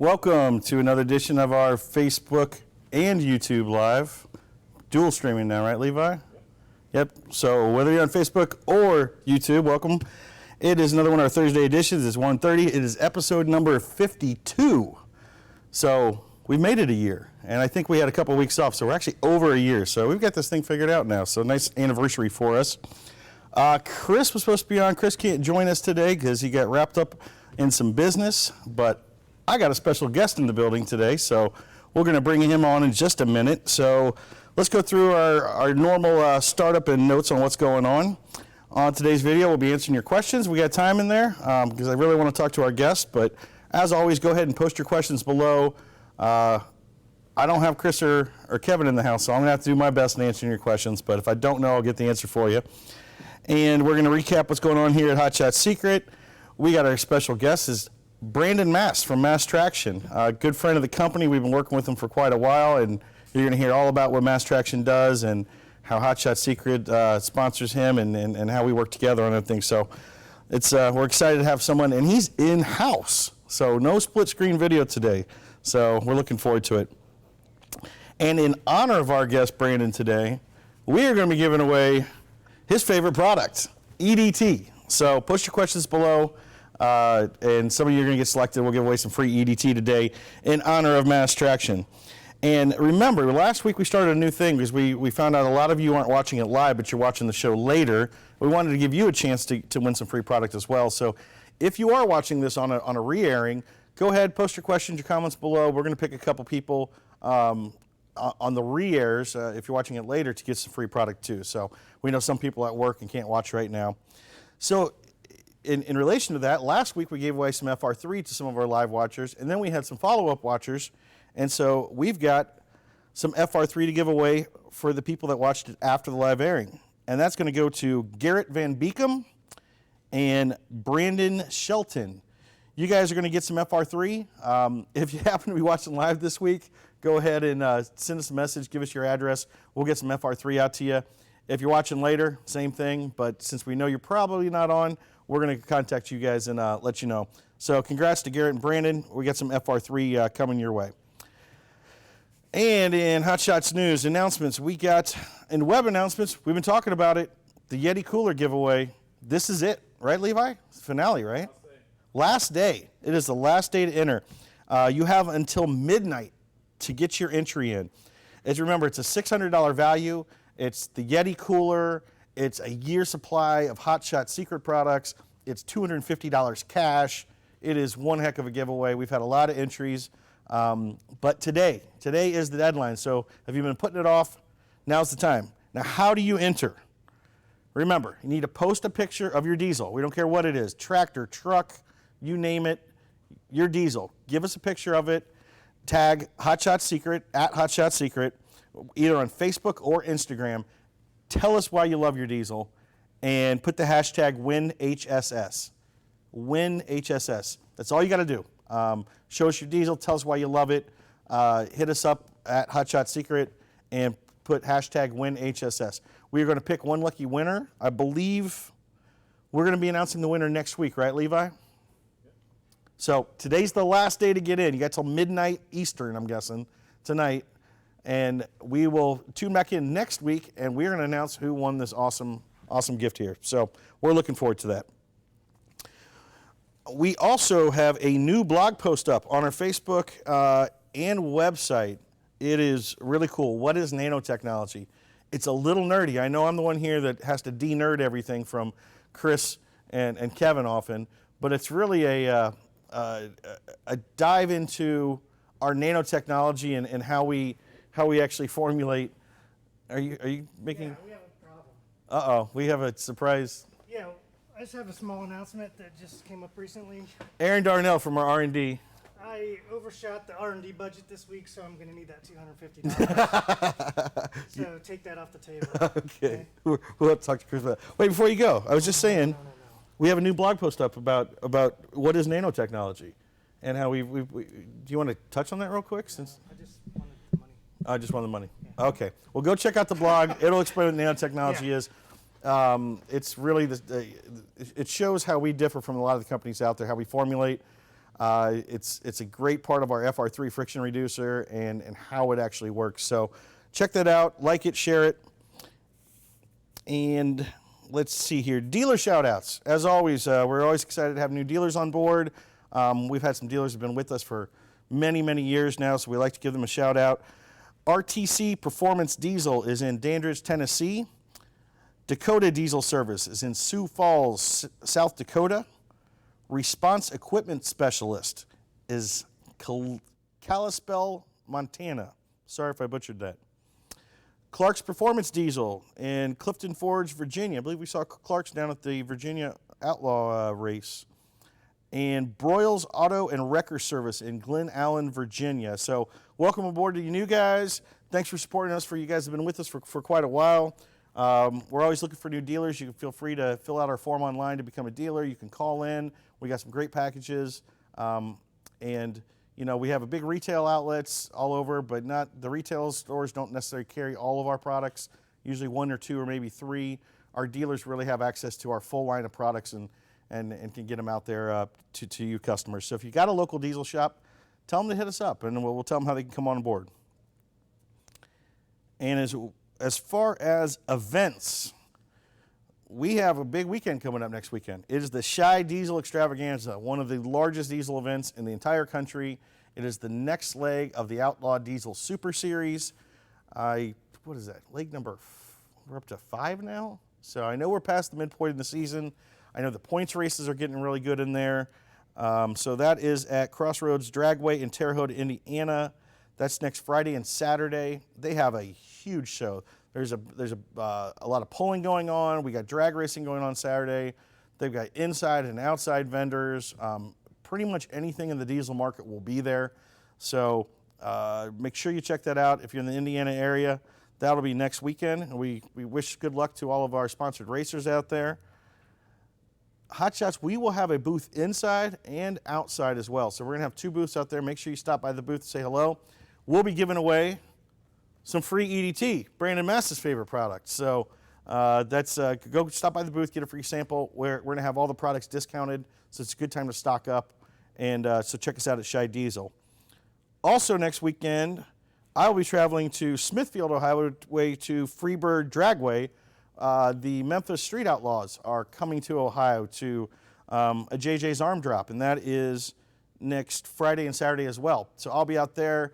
Welcome to another edition of our Facebook and YouTube Live. Dual streaming now, right, Levi? Yep. So whether you're on Facebook or YouTube, welcome. It is another one of our Thursday editions. It's 1:30. It is episode number 52. So we made it a year, and I think we had a couple weeks off, so we're actually over a year. So we've got this thing figured out now. So nice anniversary for us. Chris was supposed to be on. Chris can't join us today because he got wrapped up in some business, but I got a special guest in the building today, so we're going to bring him on in just a minute. So let's go through our normal startup and notes on what's going on. On today's video, we'll be answering your questions. We got time in there because I really want to talk to our guest, but as always, go ahead and post your questions below. I don't have Chris or Kevin in the house, so I'm going to have to do my best in answering your questions, but if I don't know, I'll get the answer for you. And we're going to recap what's going on here at Hot Shot Secret. We got our special guest is Brandon Mast from Mast Traction, a good friend of the company. We've been working with him for quite a while, and you're going to hear all about what Mast Traction does and how Hot Shot Secret sponsors him and how we work together on everything. So it's we're excited to have someone, and he's in-house, so no split screen video today. So we're looking forward to it. And in honor of our guest Brandon today, we are going to be giving away his favorite product, EDT. So post your questions below, and some of you are going to get selected. We'll give away some free EDT today in honor of Mast Traction. And remember, last week we started a new thing because we found out a lot of you aren't watching it live, but you're watching the show later. We wanted to give you a chance to win some free product as well. So if you are watching this on a re-airing, go ahead, post your questions, your comments below. We're going to pick a couple people on the re-airs, if you're watching it later, to get some free product too. So we know some people at work and can't watch right now. So in relation to that, last week we gave away some FR3 to some of our live watchers, and then we had some follow-up watchers, and so we've got some FR3 to give away for the people that watched it after the live airing. And that's going to go to Gerrit VanBeekum and Brandon Shelton. You guys are going to get some FR3. If you happen to be watching live this week, go ahead and send us a message, give us your address. We'll get some FR3 out to you. If you're watching later, same thing, but since we know you're probably not on, we're going to contact you guys and let you know. So congrats to Gerrit and Brandon. We got some FR3 coming your way. And in Hot Shots News announcements, we got, in web announcements, we've been talking about it, the YETI cooler giveaway. This is it, right, Levi? It's finale, right? Last day. It is the last day to enter. You have until midnight to get your entry in. As you remember, it's a $600 value. It's the YETI cooler. It's a year supply of Hot Shot Secret products. It's $250 cash. It is one heck of a giveaway. We've had a lot of entries. But today is the deadline. So if you've been putting it off, now's the time. Now, how do you enter? Remember, you need to post a picture of your diesel. We don't care what it is, tractor, truck, you name it, your diesel. Give us a picture of it. Tag Hot Shot Secret, at Hot Shot Secret, either on Facebook or Instagram. Tell us why you love your diesel, and put the hashtag WinHSS. WinHSS. That's all you got to do. Show us your diesel. Tell us why you love it. Hit us up at Hot Shot Secret and put hashtag WinHSS. We are going to pick one lucky winner. I believe we're going to be announcing the winner next week, right, Levi? So today's the last day to get in. You got till midnight Eastern, I'm guessing, tonight. And we will tune back in next week, and we're going to announce who won this awesome gift here. So we're looking forward to that. We also have a new blog post up on our Facebook and website. It is really cool. What is nanotechnology? It's a little nerdy. I know I'm the one here that has to de-nerd everything from Chris and Kevin often, but it's really a dive into our nanotechnology and how we actually formulate. Are you making? Yeah, we have a problem. Uh-oh, we have a surprise. Yeah, I just have a small announcement that just came up recently. Aaron Darnell from our R&D. I overshot the R&D budget this week, so I'm going to need that $250. So take that off the table. Okay. We'll have to talk to Chris about that. Wait, before you go, I was just saying, No. we have a new blog post up about what is nanotechnology and how do you want to touch on that real quick? Since I just wanted the money. I just wanted the money. Yeah. Okay. Well, go check out the blog. It'll explain what nanotechnology is. It's really, it shows how we differ from a lot of the companies out there, how we formulate It's a great part of our FR3 friction reducer and how it actually works. So check that out, like it, share it. And let's see here, dealer shout outs. As always, we're always excited to have new dealers on board. We've had some dealers who have been with us for many, many years now, so we like to give them a shout out. RTC Performance Diesel is in Dandridge, Tennessee. Dakota Diesel Service is in Sioux Falls, South Dakota. Response Equipment Specialist is Kalispell, Montana. Sorry if I butchered that. Clark's Performance Diesel in Clifton Forge, Virginia. I believe we saw Clark's down at the Virginia Outlaw race. And Broyles Auto and Wrecker Service in Glen Allen, Virginia. So welcome aboard to you new guys. Thanks for supporting us. For you guys have been with us for quite a while. We're always looking for new dealers. You can feel free to fill out our form online to become a dealer. You can call in. We got some great packages. And you know, we have a big retail outlets all over, but not the retail stores don't necessarily carry all of our products, usually one or two or maybe three. Our dealers really have access to our full line of products and can get them out there to you customers. So if you got a local diesel shop, tell them to hit us up and we'll tell them how they can come on board. And as far as events, we have a big weekend coming up next weekend. It is the Shy Diesel Extravaganza, one of the largest diesel events in the entire country. It is the next leg of the Outlaw Diesel Super Series. What is that? Leg number, we're up to 5 now. So I know we're past the midpoint of the season. I know the points races are getting really good in there. So that is at Crossroads Dragway in Terre Haute, Indiana. That's next Friday and Saturday. They have a huge show. There's a lot of pulling going on. We got drag racing going on Saturday. They've got inside and outside vendors. Pretty much anything in the diesel market will be there. So make sure you check that out if you're in the Indiana area. That'll be next weekend. And we wish good luck to all of our sponsored racers out there. Hot Shots, we will have a booth inside and outside as well. So we're going to have 2 booths out there. Make sure you stop by the booth and say hello. We'll be giving away some free EDT, Brandon Mass's favorite product. So go stop by the booth, get a free sample. We're going to have all the products discounted, so it's a good time to stock up. And so check us out at Shy Diesel. Also next weekend, I will be traveling to Smithfield, Ohio, way to Freebird Dragway. The Memphis Street Outlaws are coming to Ohio to a JJ's Arm Drop, and that is next Friday and Saturday as well. So I'll be out there.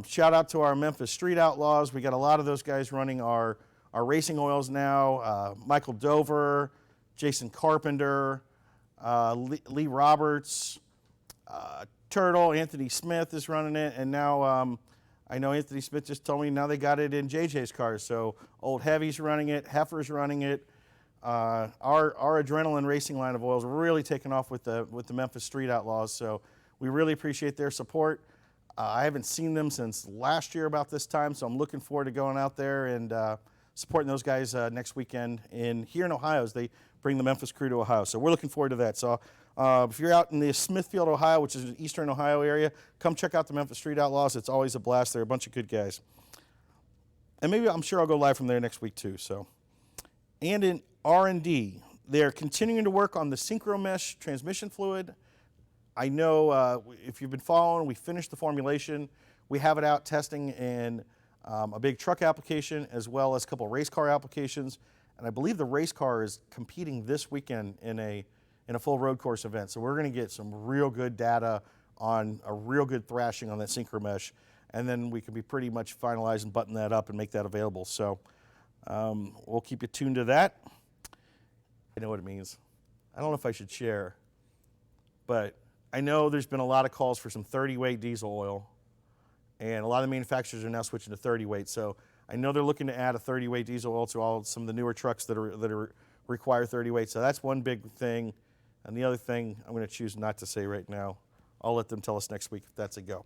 Shout out to our Memphis Street Outlaws. We got a lot of those guys running our racing oils now. Michael Dover, Jason Carpenter, Lee Roberts, Turtle, Anthony Smith is running it, and now I know Anthony Smith just told me now they got it in JJ's cars. So Old Heavy's running it, Heifer's running it. Our Adrenaline racing line of oils really taken off with the Memphis Street Outlaws. So we really appreciate their support. I haven't seen them since last year about this time, so I'm looking forward to going out there and supporting those guys next weekend here in Ohio as they bring the Memphis crew to Ohio. So we're looking forward to that. So if you're out in the Smithfield, Ohio, which is the eastern Ohio area, come check out the Memphis Street Outlaws. It's always a blast. They're a bunch of good guys. And maybe I'm sure I'll go live from there next week too. So, and in R&D, they're continuing to work on the Synchro Mesh transmission fluid. I know if you've been following, we finished the formulation. We have it out testing in a big truck application as well as a couple of race car applications. And I believe the race car is competing this weekend in a full road course event. So we're going to get some real good data on a real good thrashing on that Synchro Mesh. And then we can be pretty much finalized and button that up and make that available. So we'll keep you tuned to that. I know what it means. I don't know if I should share, but I know there's been a lot of calls for some 30-weight diesel oil, and a lot of the manufacturers are now switching to 30-weight. So I know they're looking to add a 30-weight diesel oil to some of the newer trucks that require 30-weight. So that's one big thing. And the other thing I'm going to choose not to say right now. I'll let them tell us next week if that's a go.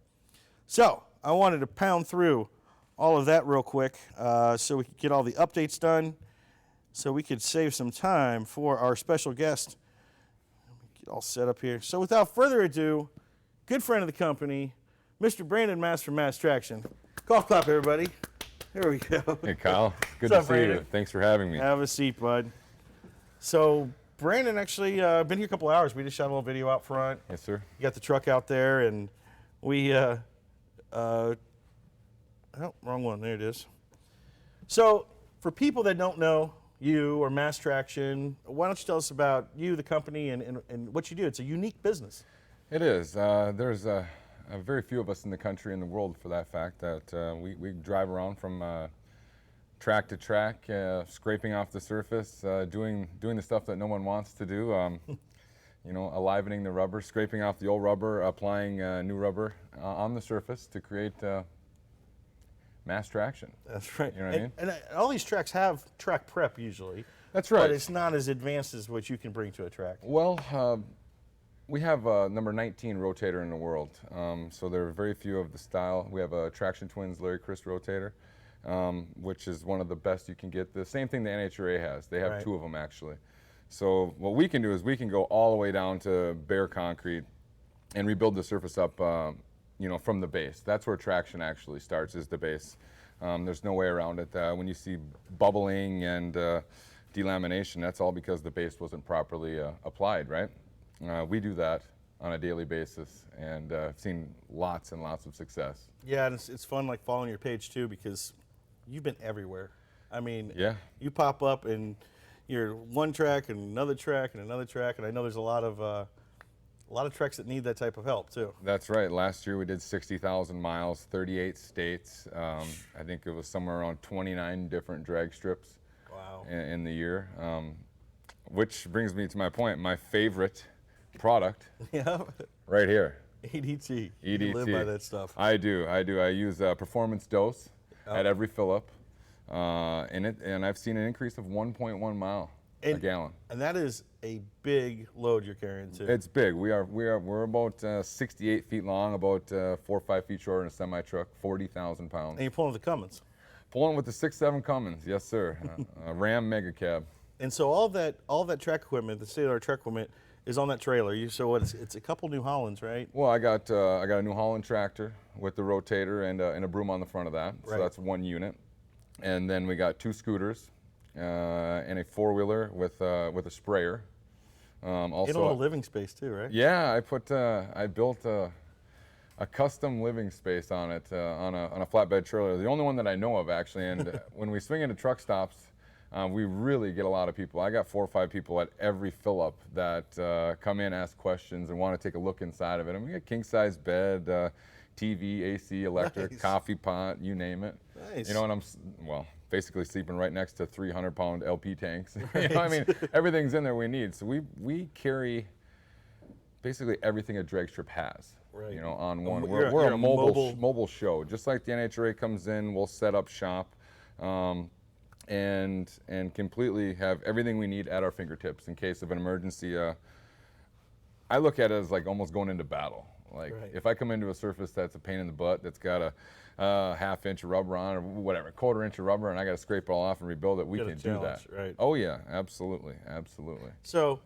So I wanted to pound through all of that real quick so we could get all the updates done, so we could save some time for our special guest. Get all set up here. So without further ado, good friend of the company, Mr. Brandon Mass from Mass Traction. Golf clap, everybody. There we go. Hey, Kyle. Good What's to up, see Brandon? you. Thanks for having me. Have a seat, bud. So Brandon actually been here a couple hours. We just shot a little video out front. Yes, sir. You got the truck out there, and we oh, wrong one. There it is. So for people that don't know you or Mass Traction, why don't you tell us about you, the company, and what you do? It's a unique business. It is. There's very few of us in the country and the world, for that fact, that we drive around from track to track, scraping off the surface, doing the stuff that no one wants to do. You know, alivening the rubber, scraping off the old rubber, applying new rubber on the surface to create mass traction. That's right. You know what I mean? And all these tracks have track prep usually. That's right. But it's not as advanced as what you can bring to a track. Well, we have number 19 rotator in the world, so there are very few of the style. We have a Traction Twins Larry Chris rotator, which is one of the best you can get. The same thing the NHRA has. They have Right. 2 of them actually. So what we can do is we can go all the way down to bare concrete and rebuild the surface up, you know, from the base. That's where traction actually starts, is the base. There's no way around it. When you see bubbling and delamination, that's all because the base wasn't properly applied, right? We do that on a daily basis, and I've seen lots and lots of success. Yeah, and it's fun like following your page too, because you've been everywhere. I mean, Yeah. you pop up and you're one track and another track and another track, and I know there's a lot of tracks that need that type of help too. That's right. Last year we did 60,000 miles, 38 states. I think it was somewhere around 29 different drag strips Wow. in the year. Which brings me to my point, my favorite product Yeah. right here. EDT. EDT. You live by that stuff. I do. I use Performance Dose at every fill up, and I've seen an increase of 1.1 mile a gallon. And that is a big load you're carrying too. It's big. We're about 68 feet long, about 4 or 5 feet short in a semi truck, 40,000 pounds. And you're pulling the Cummins. Pulling with the 6.7 Cummins, yes sir, a Ram Mega Cab. And so all that track equipment, the state-of-the-art track equipment, is on that trailer. So it's a couple New Hollands, right? Well, I got a New Holland tractor with the rotator and a broom on the front of that. So Right. that's one unit. And then we got 2 scooters and a 4-wheeler with a sprayer. Also, In a little living space too, right? yeah, I built a custom living space on it on a flatbed trailer. The only one that I know of actually. And when we swing into truck stops, we really get a lot of people. I got 4 or 5 people at every fill up that come in, ask questions, and want to take a look inside of it. And we got king size bed, TV, AC, electric, Nice. coffee pot, you name it. Nice. You know, and I'm basically sleeping right next to 300-pound LP tanks. You know, I mean, everything's in there we need. So we carry basically everything a drag strip has. Right. You know, on one. You're We're a a mobile show. Just like the NHRA comes in, we'll set up shop. And completely have everything we need at our fingertips in case of an emergency. I look at it as like almost going into battle. Like Right. if I come into a surface that's a pain in the butt, that's got a half-inch of rubber on or whatever, 1/4 inch of rubber, and I got to scrape it all off and rebuild it, we Got a can do that. challenge, right. Oh yeah, absolutely. So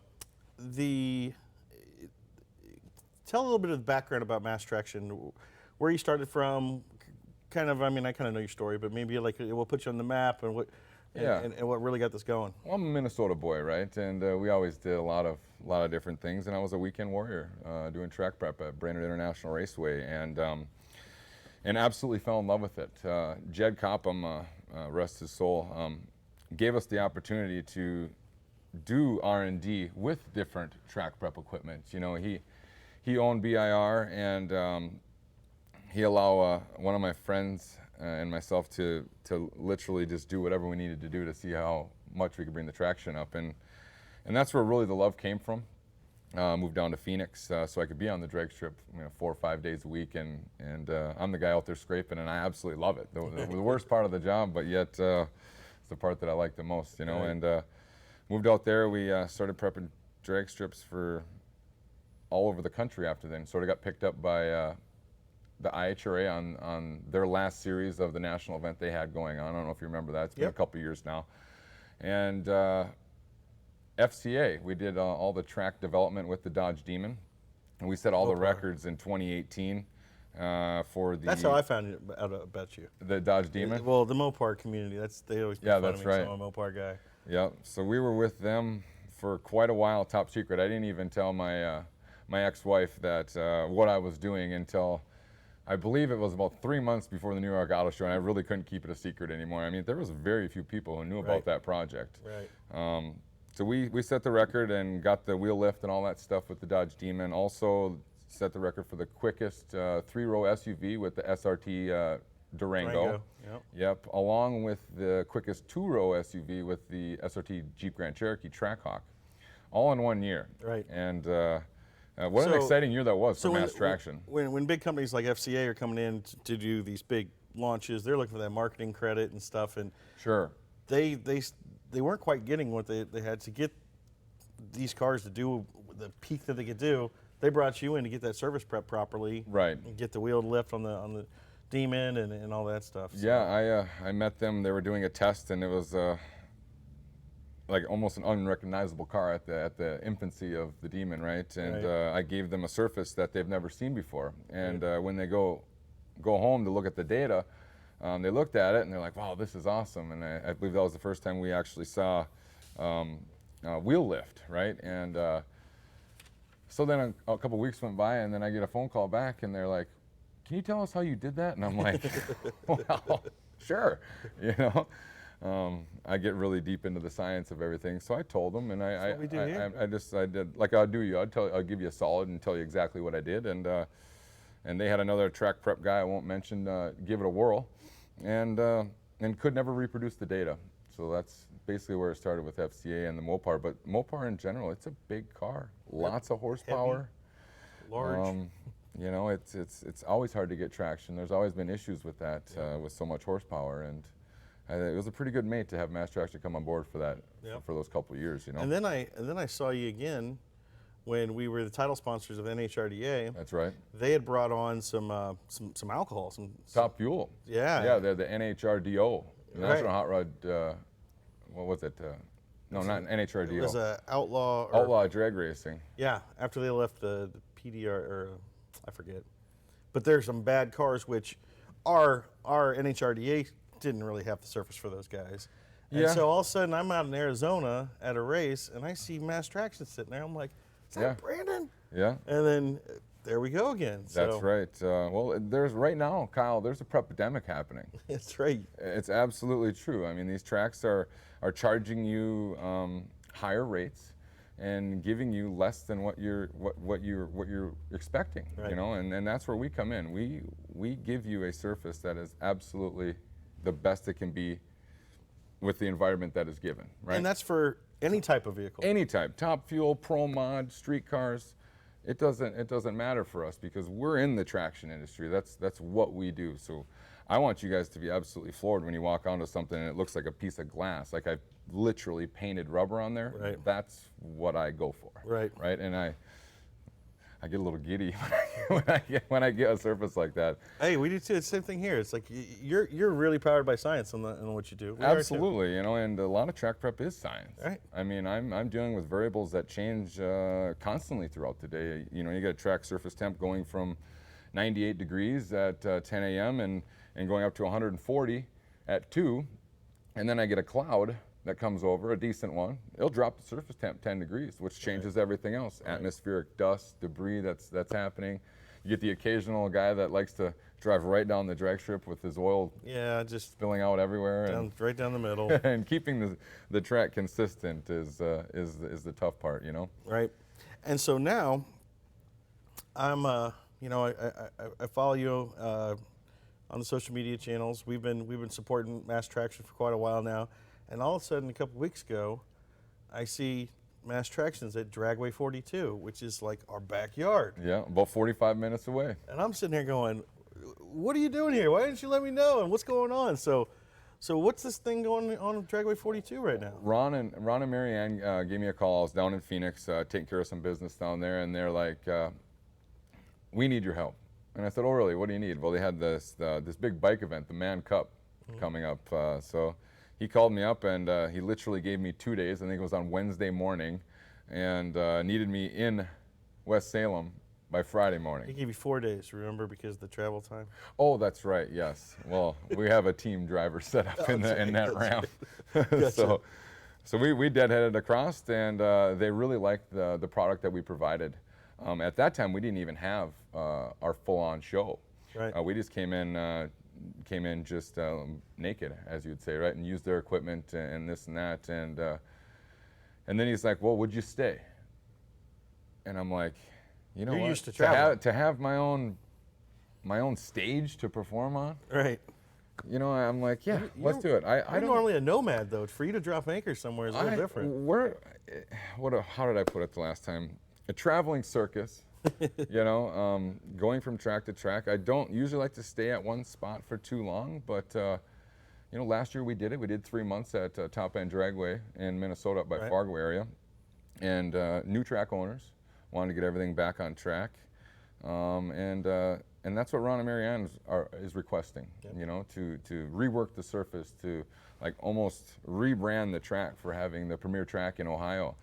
tell a little bit of the background about Mass Traction, where you started from, kind of, I mean, I kind of know your story, but maybe like we'll put you on the map and what, Yeah. and what really got this going. Well, I'm a Minnesota boy, right? And we always did a lot of different things. And I was a weekend warrior doing track prep at Brainerd International Raceway, and absolutely fell in love with it. Jed Copham, rest his soul, gave us the opportunity to do R&D with different track prep equipment. You know, he owned BIR, and he allowed one of my friends and myself to literally just do whatever we needed to do to see how much we could bring the traction up, and that's where really the love came from. Moved down to Phoenix so I could be on the drag strip, 4 or 5 days a week, and I'm the guy out there scraping, and I absolutely love it. The worst part of the job, but yet it's the part that I like the most, you know. Right. And moved out there. We started prepping drag strips for all over the country after then. Sort of got picked up by the IHRA on their last series of the national event they had going on. I don't know if you remember that. It's been Yep. a couple years now. And FCA, we did all the track development with the Dodge Demon. And we set all the Mopar. records in 2018 for the That's how I found out about you. the Dodge Demon. Well, the Mopar community, they always make Yeah, fun that's of me 'cause right. I'm a Mopar guy. Yep. So we were with them for quite a while top secret. I didn't even tell my my ex-wife that what I was doing until I believe it was about 3 months before the New York Auto Show, and I really couldn't keep it a secret anymore. I mean, there was very few people who knew about that project. Right. So we set the record and got the wheel lift and all that stuff with the Dodge Demon. Also set the record for the quickest 3-row SUV with the SRT Durango. Yep. Along with the quickest 2-row SUV with the SRT Jeep Grand Cherokee Trackhawk, all in 1 year. Right. And what an exciting year that was for mass traction. When big companies like FCA are coming in to do these big launches, they're looking for that marketing credit and stuff. And sure. They weren't quite getting what they had to get these cars to do the peak that they could do. They brought you in to get that service prep properly, right? And get the wheel lift on the Demon and all that stuff. So. Yeah, I met them. They were doing a test, and it was like almost an unrecognizable car at the infancy of the Demon, right? And I gave them a surface that they've never seen before. And when they go home to look at the data, they looked at it and they're like, "Wow, this is awesome!" And I believe that was the first time we actually saw wheel lift, right? And so then a couple weeks went by, and then I get a phone call back, and they're like, "Can you tell us how you did that?" And I'm like, "Well, sure," you know. I get really deep into the science of everything, so I told them, and I did like I'll do you. I'll give you a solid and tell you exactly what I did, and they had another track prep guy I won't mention give it a whirl, and could never reproduce the data. So that's basically where it started with FCA and the Mopar. But Mopar in general, it's a big car, lots of horsepower, heavy, large. You know, it's always hard to get traction. There's always been issues with that with so much horsepower, and it was a pretty good mate to have Mass Traction come on board for that for those couple of years, you know. And then I saw you again when we were the title sponsors of NHRDA. That's right. They had brought on some alcohol, some Top Fuel. Yeah. They're the NHRDO, National Hot Rod. What was it? No, not NHRDO. It was Outlaw Drag Racing. Yeah, after they left the PDR, or I forget. But there's some bad cars which our NHRDA didn't really have the surface for those guys. And so all of a sudden I'm out in Arizona at a race and I see Mass Traction sitting there. I'm like, is that Brandon? Yeah. And then there we go again. That's right. Well, there's right now, Kyle, there's a prep-epidemic happening. That's right. It's absolutely true. I mean, these tracks are charging you higher rates and giving you less than what you're expecting. Right. You know, and that's where we come in. We give you a surface that is absolutely the best it can be with the environment that is given, right? And that's for any type of vehicle. Any type, Top Fuel, Pro Mod, street cars. It doesn't matter for us because we're in the traction industry. That's what we do. So I want you guys to be absolutely floored when you walk onto something and it looks like a piece of glass, like I've literally painted rubber on there. Right. That's what I go for. Right. Right. And I get a little giddy when I get a surface like that. Hey, we do too. It's the same thing here. It's like you're really powered by science on what you do. Absolutely, you know, and a lot of track prep is science. Right. I mean, I'm dealing with variables that change constantly throughout the day. You know, you get a track surface temp going from 98 degrees at 10 a.m. and going up to 140 at 2, and then I get a cloud that comes over, a decent one. It'll drop the surface temp 10 degrees, which changes everything else. Right. Atmospheric dust, debris that's happening. You get the occasional guy that likes to drive right down the drag strip with his oil just spilling out everywhere. Right down the middle. And keeping the track consistent is the tough part, you know? Right. And so now, I'm, you know, I follow you on the social media channels. We've been supporting Mass Traction for quite a while now. And all of a sudden, a couple weeks ago, I see Mass Traction's at Dragway 42, which is like our backyard. Yeah, about 45 minutes away. And I'm sitting here going, what are you doing here? Why didn't you let me know? And what's going on? So what's this thing going on Dragway 42 right now? Ron and Marianne gave me a call. I was down in Phoenix taking care of some business down there, and they're like, we need your help. And I said, oh, really? What do you need? Well, they had this big bike event, the Man Cup, coming up. So he called me up, and he literally gave me 2 days. I think it was on Wednesday morning, and needed me in West Salem by Friday morning. He gave you 4 days, remember, because of the travel time? Oh, that's right, yes. Well, we have a team driver set up in that ramp. Gotcha. So we deadheaded across, and they really liked the product that we provided. At that time, we didn't even have our full-on show. Right. We just came in just naked, as you'd say, right, and used their equipment and this and that, and then he's like, "Well, would you stay?" And I'm like, "You know You're what? used to traveling. To have my own stage to perform on, Right. you know, I'm like, yeah, let's do it." I You're don't normally a nomad, though. For you to drop anchor somewhere is a little different. How did I put it the last time? A traveling circus. You know, going from track to track. I don't usually like to stay at one spot for too long, but you know, last year we did it. We did 3 months at Top End Dragway in Minnesota up by Right. Fargo area, and new track owners wanted to get everything back on track, and that's what Ron and Marianne is requesting. Yep. You know, to rework the surface, to like almost rebrand the track for having the premier track in Ohio.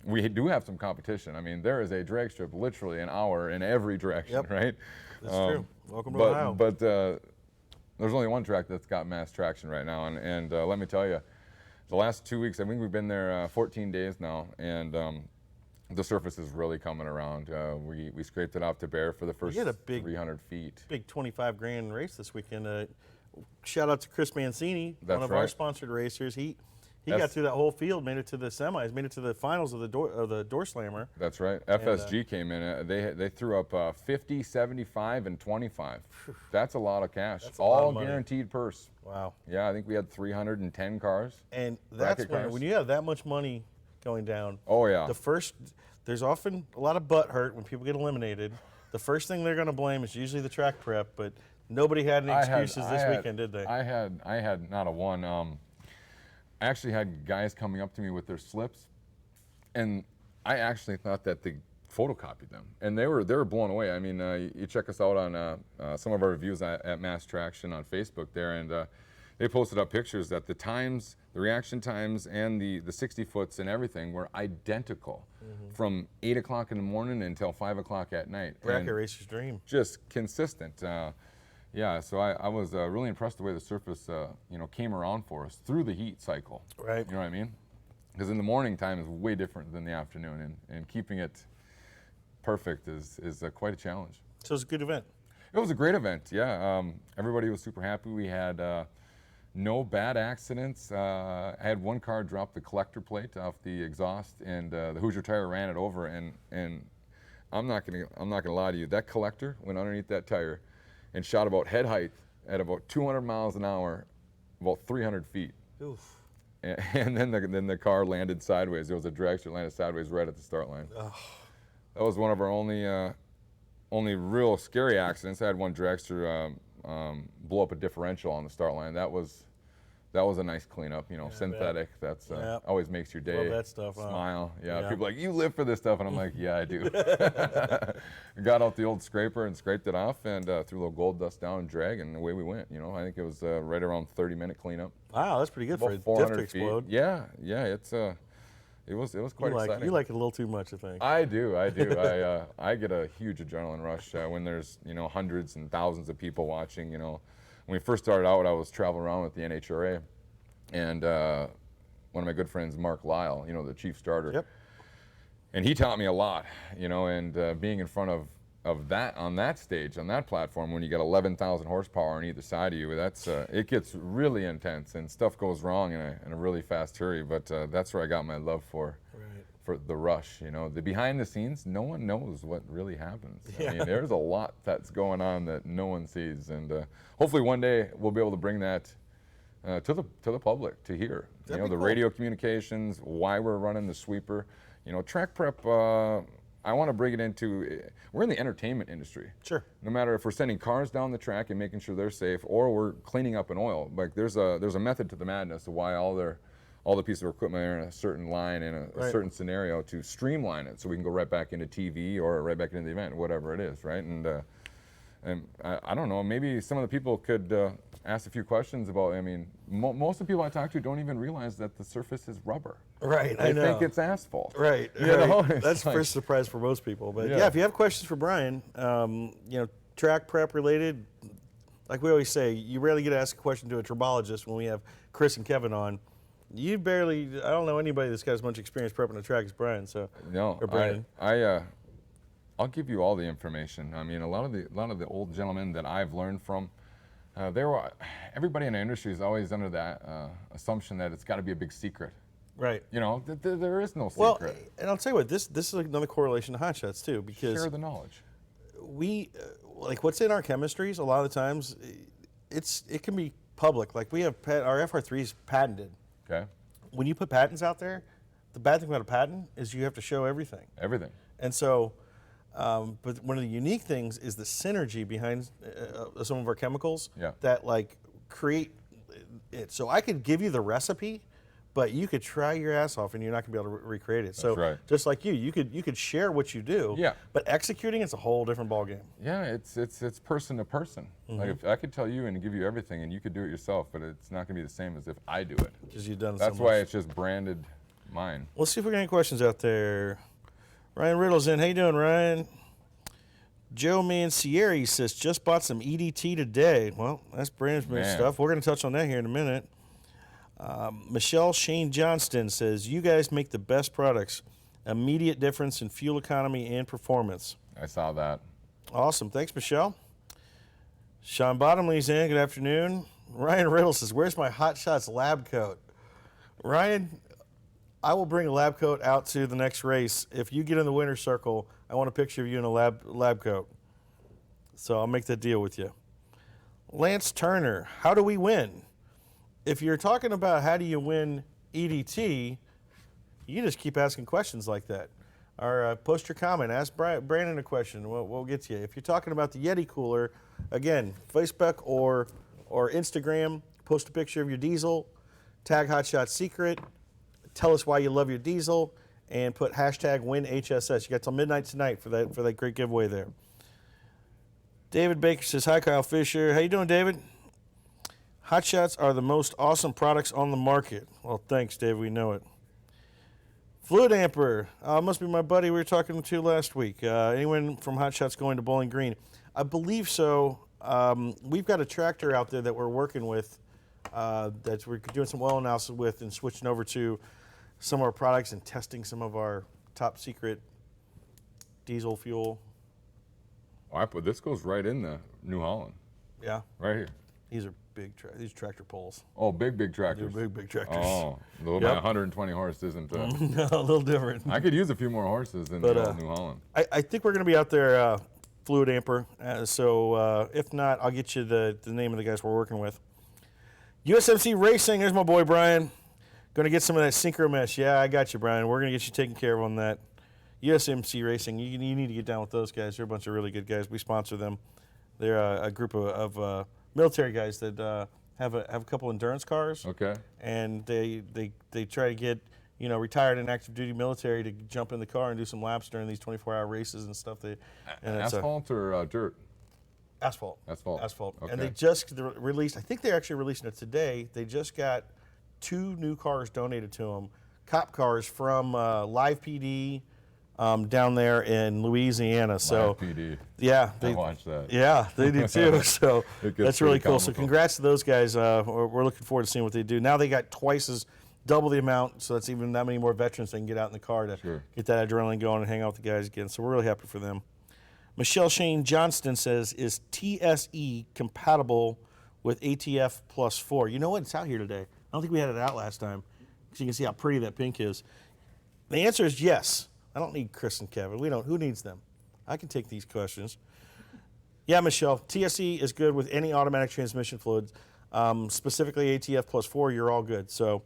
We do have some competition. I mean, there is a drag strip literally an hour in every direction, Yep. right? That's true. Welcome to Ohio. But there's only one track that's got mass traction right now, and let me tell you, the last 2 weeks, I think we've been there 14 days now, and the surface is really coming around. We scraped it off to Bear for the first had a big- 300 feet. Big 25 grand race this weekend. Shout out to Chris Mancini, That's one of our right. sponsored racers. He got That's- through that whole field, made it to the semis, made it to the finals of the door slammer. That's right. FSG came in. They threw up 50, 75, and 25. That's a lot of cash. That's a lot All of money. guaranteed purse. Wow. Yeah, I think we had 310 cars. And that's Bracket when, cars. when you have that much money going down. Oh yeah. There's often a lot of butt hurt when people get eliminated. The first thing they're going to blame is usually the track prep, but nobody had any excuses this weekend, did they? I had not a one. I actually had guys coming up to me with their slips, and I actually thought that they photocopied them, and they were blown away. I mean, you check us out on some of our reviews at Mass Traction on Facebook there, and they posted up pictures that the times, the reaction times, and the 60 foots and everything were identical from 8 o'clock in the morning until 5 o'clock at night. Bracket And racer's dream. just consistent. Yeah, so I was really impressed the way the surface, came around for us through the heat cycle. Right. You know what I mean? Because in the morning time is way different than the afternoon, and keeping it perfect is quite a challenge. So it's a good event. It was a great event, yeah. Everybody was super happy. We had no bad accidents. I had one car drop the collector plate off the exhaust, and the Hoosier Tire ran it over. And I'm not gonna lie to you. That collector went underneath that tire and shot about head height at about 200 miles an hour, about 300 feet. Oof. And then the car landed sideways. There was a dragster that landed sideways right at the start line. Oh. That was one of our only real scary accidents. I had one dragster blow up a differential on the start line. That was a nice cleanup. You know, synthetic. That's always makes your day. Love that stuff. Huh? Smile. Yeah. Yeah. People are like, you live for this stuff, and I'm like, yeah, I do. Got out the old scraper and scraped it off, and threw a little gold dust down and drag, and away we went. You know, I think it was right around 30-minute cleanup. Wow, that's pretty good for a About diff to 400 feet. explode. Yeah. It was quite exciting. You like it a little too much, I think. I do. I get a huge adrenaline rush when there's hundreds and thousands of people watching. You know, when we first started out, I was traveling around with the NHRA, and one of my good friends, Mark Lyle, the chief starter. Yep. And he taught me a lot. And being in front of that on that stage, on that platform, when you got 11,000 horsepower on either side of you, that's it gets really intense, and stuff goes wrong in a really fast hurry. But that's where I got my love for the rush. The behind the scenes, no one knows what really happens. Yeah. I mean, there's a lot that's going on that no one sees, and hopefully one day we'll be able to bring that to the public to hear. That'd be The cool. radio communications, why we're running the sweeper. Track prep. I want to bring it into. We're in the entertainment industry. Sure. No matter if we're sending cars down the track and making sure they're safe, or we're cleaning up an oil. Like there's a method to the madness of why all the pieces of equipment are in a certain line in a Right. certain scenario to streamline it, so we can go right back into TV or right back into the event, whatever it is, right? And I don't know. Maybe some of the people could ask a few questions about. I mean, most of the people I talk to don't even realize that the surface is rubber. Right. They think it's asphalt. Right. You know, right. it's That's like- first surprise for most people. But Yeah. yeah, if you have questions for Brian, track prep related, like we always say, you rarely get to ask a question to a tribologist when we have Chris and Kevin on. You barely. I don't know anybody that's got as much experience prepping a track as Brian. So No, or Brandon. I'll give you all the information. I mean, a lot of the old gentlemen that I've learned from, everybody in the industry is always under that assumption that it's got to be a big secret. Right. You know, there is no Well, secret. and I'll tell you what, this is another correlation to hot shots too, because Share the knowledge. we like what's in our chemistries. A lot of the times, it can be public. Like we have our FR3s patented. Okay. When you put patents out there, the bad thing about a patent is you have to show everything. Everything. And so, but one of the unique things is the synergy behind some of our chemicals that like create it. So I could give you the recipe, but you could try your ass off and you're not gonna be able to recreate it. So right. just like you could share what you do. Yeah. But executing it's a whole different ballgame. Yeah, it's person to person. Like if I could tell you and give you everything, and you could do it yourself, but it's not gonna be the same as if I do it. Because you've done it That's so why much. it's just branded mine. Let's see if we got any questions out there. Ryan Riddle's in. How you doing, Ryan? Joe Mancieri says, just bought some EDT today. Well, that's Brandon's Man. stuff. We're going to touch on that here in a minute. Michelle Shane Johnston says, you guys make the best products. Immediate difference in fuel economy and performance. I saw that. Awesome. Thanks, Michelle. Sean Bottomley's in. Good afternoon. Ryan Riddle says, where's my Hot Shots lab coat? Ryan, I will bring a lab coat out to the next race. If you get in the winner's circle, I want a picture of you in a lab coat. So I'll make that deal with you. Lance Turner, how do we win? If you're talking about how do you win EDT, you just keep asking questions like that. Or post your comment. Ask Brandon a question. We'll get to you. If you're talking about the YETI cooler, again, Facebook or Instagram, post a picture of your diesel, tag Hot Shot Secret, tell us why you love your diesel, and put hashtag WinHSS. You got till midnight tonight for that great giveaway there. David Baker says, hi, Kyle Fisher. How you doing, David? Hot Shots are the most awesome products on the market. Well, thanks, Dave. We know it. Fluid Amper. Must be my buddy we were talking to last week. Anyone from Hot Shots going to Bowling Green? I believe so. We've got a tractor out there that we're working with that we're doing some oil analysis with and switching over to some of our products and testing some of our top secret diesel fuel. Oh, this goes right in the New Holland. Yeah. Right here. These are these tractor poles. Oh, big tractors. They're big tractors. Oh, my 120 horse isn't. No, a little different. I could use a few more horses in New Holland. I think we're going to be out there, Fluid Amper. So if not, I'll get you the name of the guys we're working with. USMC Racing. There's my boy Brian. Going to get some of that synchro mesh. Yeah, I got you, Brian. We're going to get you taken care of on that. USMC Racing. You need to get down with those guys. They're a bunch of really good guys. We sponsor them. They're a group of military guys that have a couple endurance cars. Okay. And they try to get retired and active duty military to jump in the car and do some laps during these 24-hour races and stuff. Asphalt or dirt? Asphalt. Asphalt. Okay. And they just released. I think they're actually releasing it today. They just got 2 new cars donated to them, cop cars from Live PD. Down there in Louisiana, so PD. Yeah, I watched that. Yeah, they do too. So that's really cool. So comical. congrats to those guys. We're looking forward to seeing what they do. Now they got double the amount, so that's even that many more veterans they can get out in the car to get that adrenaline going and hang out with the guys again. So we're really happy for them. Michelle Shane Johnston says, "Is TSE compatible with ATF Plus 4?" You know what? It's out here today. I don't think we had it out last time, because you can see how pretty that pink is. The answer is yes. I don't need Chris and Kevin. We don't. Who needs them? I can take these questions. Yeah, Michelle. TSE is good with any automatic transmission fluids. Specifically ATF Plus 4, you're all good. So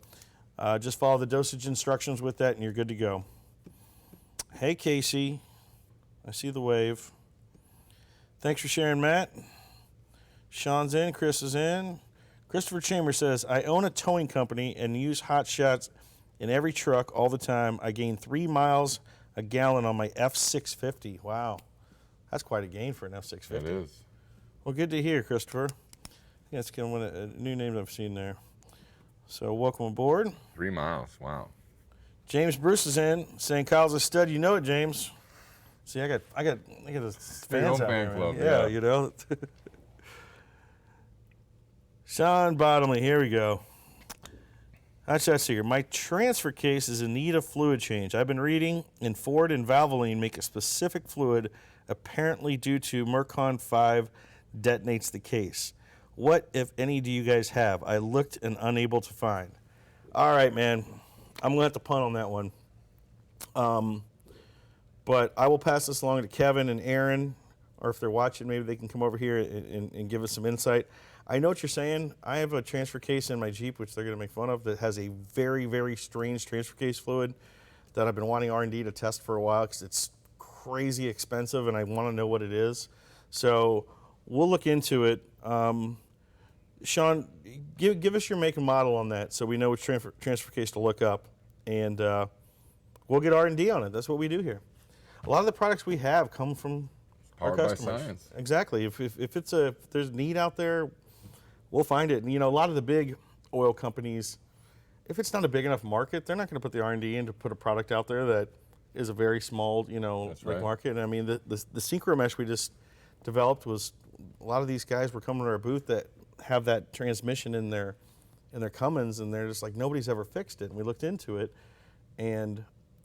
just follow the dosage instructions with that, and you're good to go. Hey, Casey. I see the wave. Thanks for sharing, Matt. Sean's in. Chris is in. Christopher Chambers says, I own a towing company and use Hot Shots in every truck all the time. I gain 3 miles a gallon on my F650. Wow. That's quite a gain for an F650. It is. Well, good to hear, Christopher. I think that's kind of a new name I've seen there. So welcome aboard. 3 miles. Wow. James Bruce is in, saying Kyle's a stud. You know it, James. See, I got the fans out fan there. club, Yeah, yeah. you know. Sean Bottomley, here we go. That's here. My transfer case is in need of fluid change. I've been reading, and Ford and Valvoline make a specific fluid, apparently due to Mercon 5 detonates the case. What, if any, do you guys have? I looked and unable to find. All right, man. I'm going to have to punt on that one. But I will pass this along to Kevin and Aaron, or if they're watching, maybe they can come over here and give us some insight. I know what you're saying. I have a transfer case in my Jeep, which they're going to make fun of, that has a very, very strange transfer case fluid that I've been wanting R&D to test for a while because it's crazy expensive and I want to know what it is. So we'll look into it. Sean, give us your make and model on that so we know which transfer case to look up, and we'll get R&D on it. That's what we do here. A lot of the products we have come from our Powered by customers. science. Exactly. If there's need out there, we'll find it. And, a lot of the big oil companies, if it's not a big enough market, they're not going to put the R&D in to put a product out there that is a very small, That's right. market. And I mean, the synchro mesh we just developed was, a lot of these guys were coming to our booth that have that transmission in their Cummins, and they're just like, nobody's ever fixed it. And we looked into it, and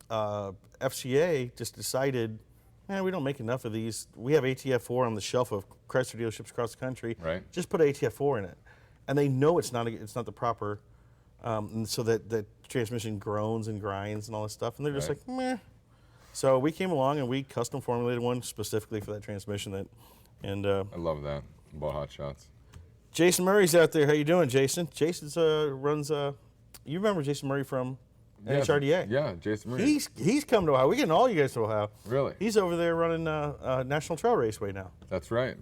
FCA just decided, we don't make enough of these. We have ATF4 on the shelf of Chrysler dealerships across the country. Right. Just put ATF4 in it, and they know it's not the proper, and so that the transmission groans and grinds and all this stuff, and they're just Right. like, meh. So we came along and we custom formulated one specifically for that transmission. I love that about Hot Shots. Jason Murray's out there. How you doing, Jason? Jason's runs. You remember Jason Murray from NHRDA? Yeah, Jason Murray. He's come to Ohio. We're getting all you guys to Ohio. Really? He's over there running National Trail Raceway now. That's right.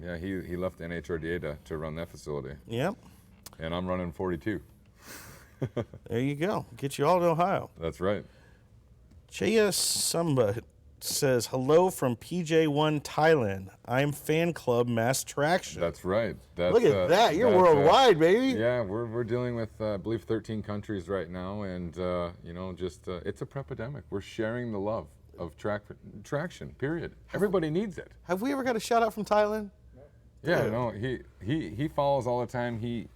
Yeah, he left NHRDA to run that facility. Yep. And I'm running 42. There you go. Get you all to Ohio. That's right. Jaya Samba says, hello from PJ1 Thailand. I'm fan club Mass Traction. That's right. That's, Look at that. You're worldwide, baby. Yeah, we're dealing with, I believe, 13 countries right now. And, it's a prepidemic. We're sharing the love of traction, period. Everybody needs it. Have we ever got a shout out from Thailand? Yeah, no, he follows all the time. He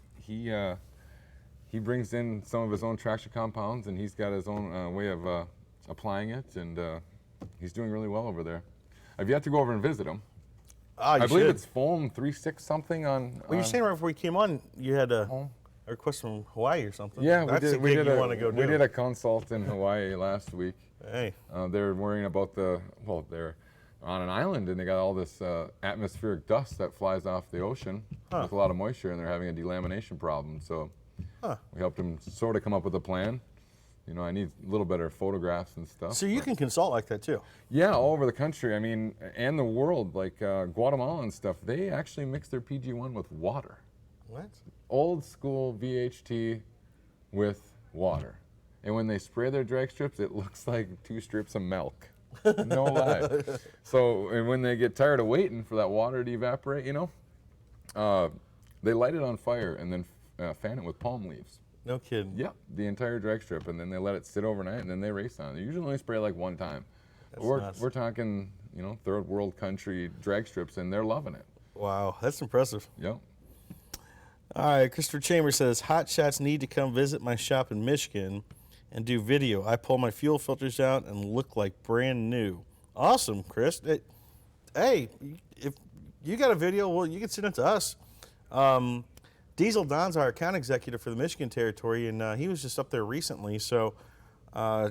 brings in some of his own traction compounds, and he's got his own way of applying it, and he's doing really well over there. I've yet to go over and visit him. I believe it's foam 3.6 something on. Well, you're saying right before we came on, you had a request from Hawaii or something. Yeah, That's we did a a consult in Hawaii last week. Hey. They're worrying about they're on an island and they got all this atmospheric dust that flies off the ocean with a lot of moisture, and they're having a delamination problem. So we helped them sort of come up with a plan. I need a little better photographs and stuff. So you can consult like that too? Yeah, all over the country. I mean, and the world, like Guatemala and stuff, they actually mix their PG1 with water. What? Old school VHT with water. And when they spray their drag strips, it looks like 2 strips of milk. No lie. So, and when they get tired of waiting for that water to evaporate, they light it on fire and then fan it with palm leaves. No kidding. Yep, the entire drag strip, and then they let it sit overnight, and then they race on it. They usually only spray like one time. We're talking, third world country drag strips, and they're loving it. Wow, that's impressive. Yep. All right, Christopher Chambers says, Hot Shots need to come visit my shop in Michigan and do video. I pull my fuel filters out and look like brand new. Awesome, Chris. Hey, if you got a video, well, you can send it to us. Diesel Don's our account executive for the Michigan territory, and he was just up there recently. So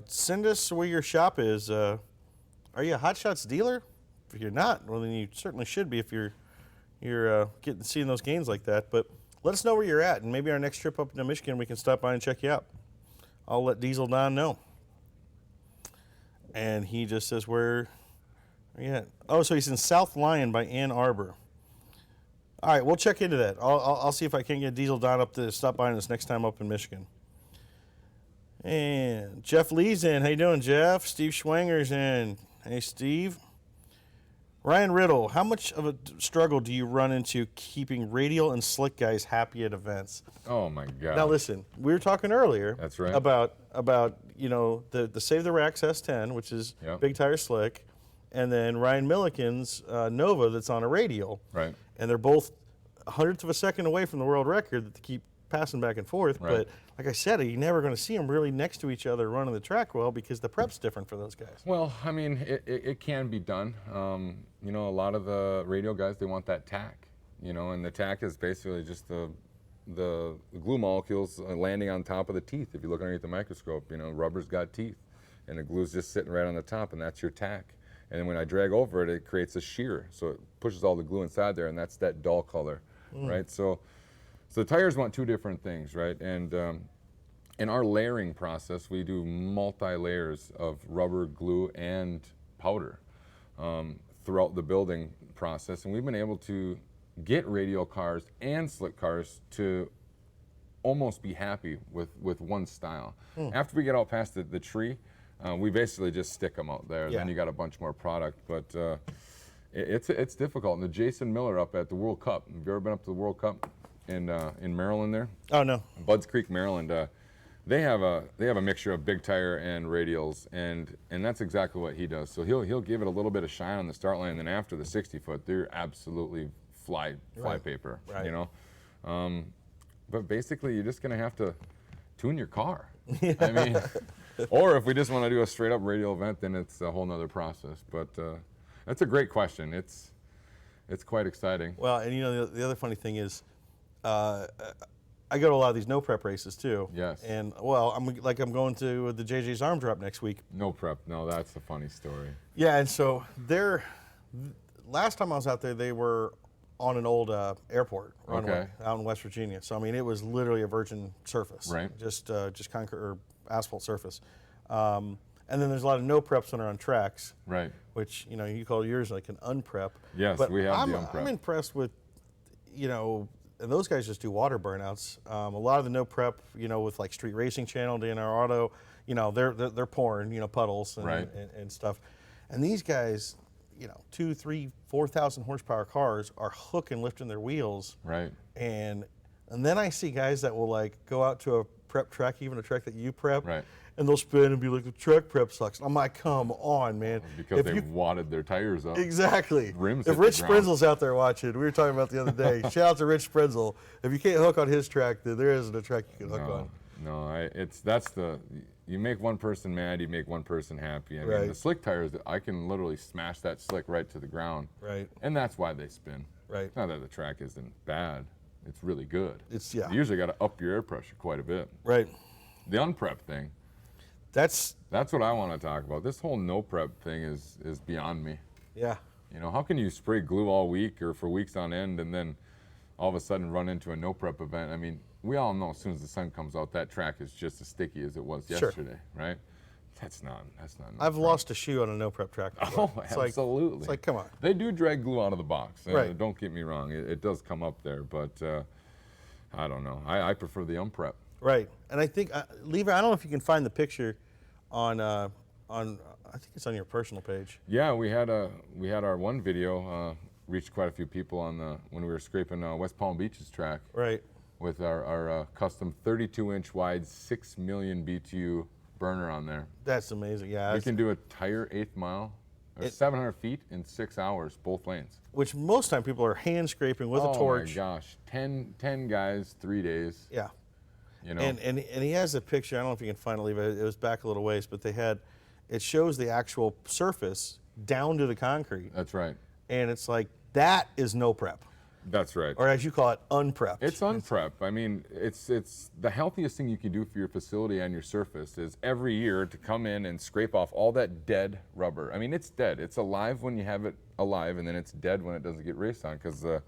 send us where your shop is. Are you a Hot Shots dealer? If you're not, well, then you certainly should be if you're seeing those gains like that. But let us know where you're at, and maybe our next trip up to Michigan, we can stop by and check you out. I'll let Diesel Don know. And he just says, where are you at? Oh, so he's in South Lyon by Ann Arbor. All right, we'll check into that. I'll see if I can get Diesel Don up to stop by this next time up in Michigan. And Jeff Lee's in. How you doing, Jeff? Steve Schwanger's in. Hey, Steve. Ryan Riddle, how much of a struggle do you run into keeping radial and slick guys happy at events? Oh my God. Now listen, we were talking earlier. That's right. About the Save the Racks S10, which is big tire slick, and then Ryan Milliken's Nova that's on a radial. Right. And they're both 100th of a second away from the world record that they keep passing back and forth. Right. But like I said, you're never going to see them really next to each other running the track well because the prep's different for those guys. Well, I mean, it can be done. You know, a lot of the radial guys, they want that tack, you know, and the tack is basically just the glue molecules landing on top of the teeth. If you look underneath the microscope, you know, rubber's got teeth, and the glue's just sitting right on the top, and that's your tack. And then when I drag over it, it creates a shear, so it pushes all the glue inside there, and that's that dull color, right? So the tires want two different things, right? And in our layering process, we do multi-layers of rubber, glue, and powder throughout the building process, and we've been able to get radial cars and slick cars to almost be happy with one style. After we get out past the tree, we basically just stick them out there. Yeah. Then you got a bunch more product, but it's difficult. And the Jason Miller up at the World Cup, have you ever been up to the World Cup in Maryland there? Oh, no. Budds Creek, Maryland. They have a mixture of big tire and radials, and that's exactly what he does. So he'll give it a little bit of shine on the start line, and then after the 60-foot, they're absolutely fly paper, Right. you know. But basically, you're just gonna have to tune your car. I mean, or if we just want to do a straight up radial event, then it's a whole nother process. But that's a great question. It's quite exciting. Well, and you know, the other funny thing is, I go to a lot of these no prep races too. Yes. And well, I'm going to the JJ's Arm Drop next week. No prep. No, that's a funny story. Yeah, and so last time I was out there, they were on an old airport runway out in West Virginia. So I mean, it was literally a virgin surface, Right. Just concrete or asphalt surface. And then there's a lot of no preps when they're on tracks, Right. which you know you call yours like an unprep. Yes, but we have I'm, the unprep. I'm impressed with, you know, and those guys just do water burnouts. A lot of the no prep, you know, with like Street Racing Channel, DNR Auto, you know, they're pouring, you know, puddles and, Right. and stuff. And these guys, you know, 2,000, 3,000, 4,000 horsepower cars are hooking, lifting their wheels. Right. And then I see guys that will like go out to a prep track, even a track that you prep, Right. and they'll spin and be like, the track prep sucks. I'm like, come on, man. Because If they you- wadded their tires up. Exactly. Rims If hit Rich the ground. Sprenzel's out there watching, we were talking about the other day. Shout out to Rich Sprenzel. If you can't hook on his track, then there isn't a track you can hook on. No, you make one person mad, you make one person happy. I mean, Right. the slick tires, I can literally smash that slick right to the ground. Right. And that's why they spin. Right. It's not that the track isn't bad, it's really good. Yeah. You usually got to up your air pressure quite a bit. Right. The unprep thing, That's that's what I want to talk about. This whole no prep thing is beyond me. yeah. You know, how can you spray glue all week or for weeks on end and then all of a sudden run into a no prep event? I mean, we all know as soon as the sun comes out, that track is just as sticky as it was Sure. yesterday, right? That's not no I've prep. lost a shoe on a no prep track before. Oh, It's like- absolutely. it's like, come on. They do drag glue out of the box. Right. Don't get me wrong. It does come up there, but I don't know. I prefer the unprep. Right. And I think, Levi, I don't know if you can find the picture on I think it's on your personal page. Yeah, we had our one video reached quite a few people when we were scraping West Palm Beach's track Right. with our custom 32-inch wide 6 million BTU burner on there. That's amazing. Yeah. We can do a tire 8th mile, or 700 feet in 6 hours, both lanes. Which most time people are hand scraping with a Oh torch. my gosh, 10 guys, 3 days. Yeah. You know, And he has a picture. I don't know if you can find it, Levi. It was back a little ways, but it shows the actual surface down to the concrete, that's right. and it's like that is no prep, That's right. or as you call it, unprepped. It's unprep. I mean, it's the healthiest thing you can do for your facility and your surface is every year to come in and scrape off all that dead rubber. I mean, it's dead. It's alive when you have it alive, and then it's dead when it doesn't get raced on because the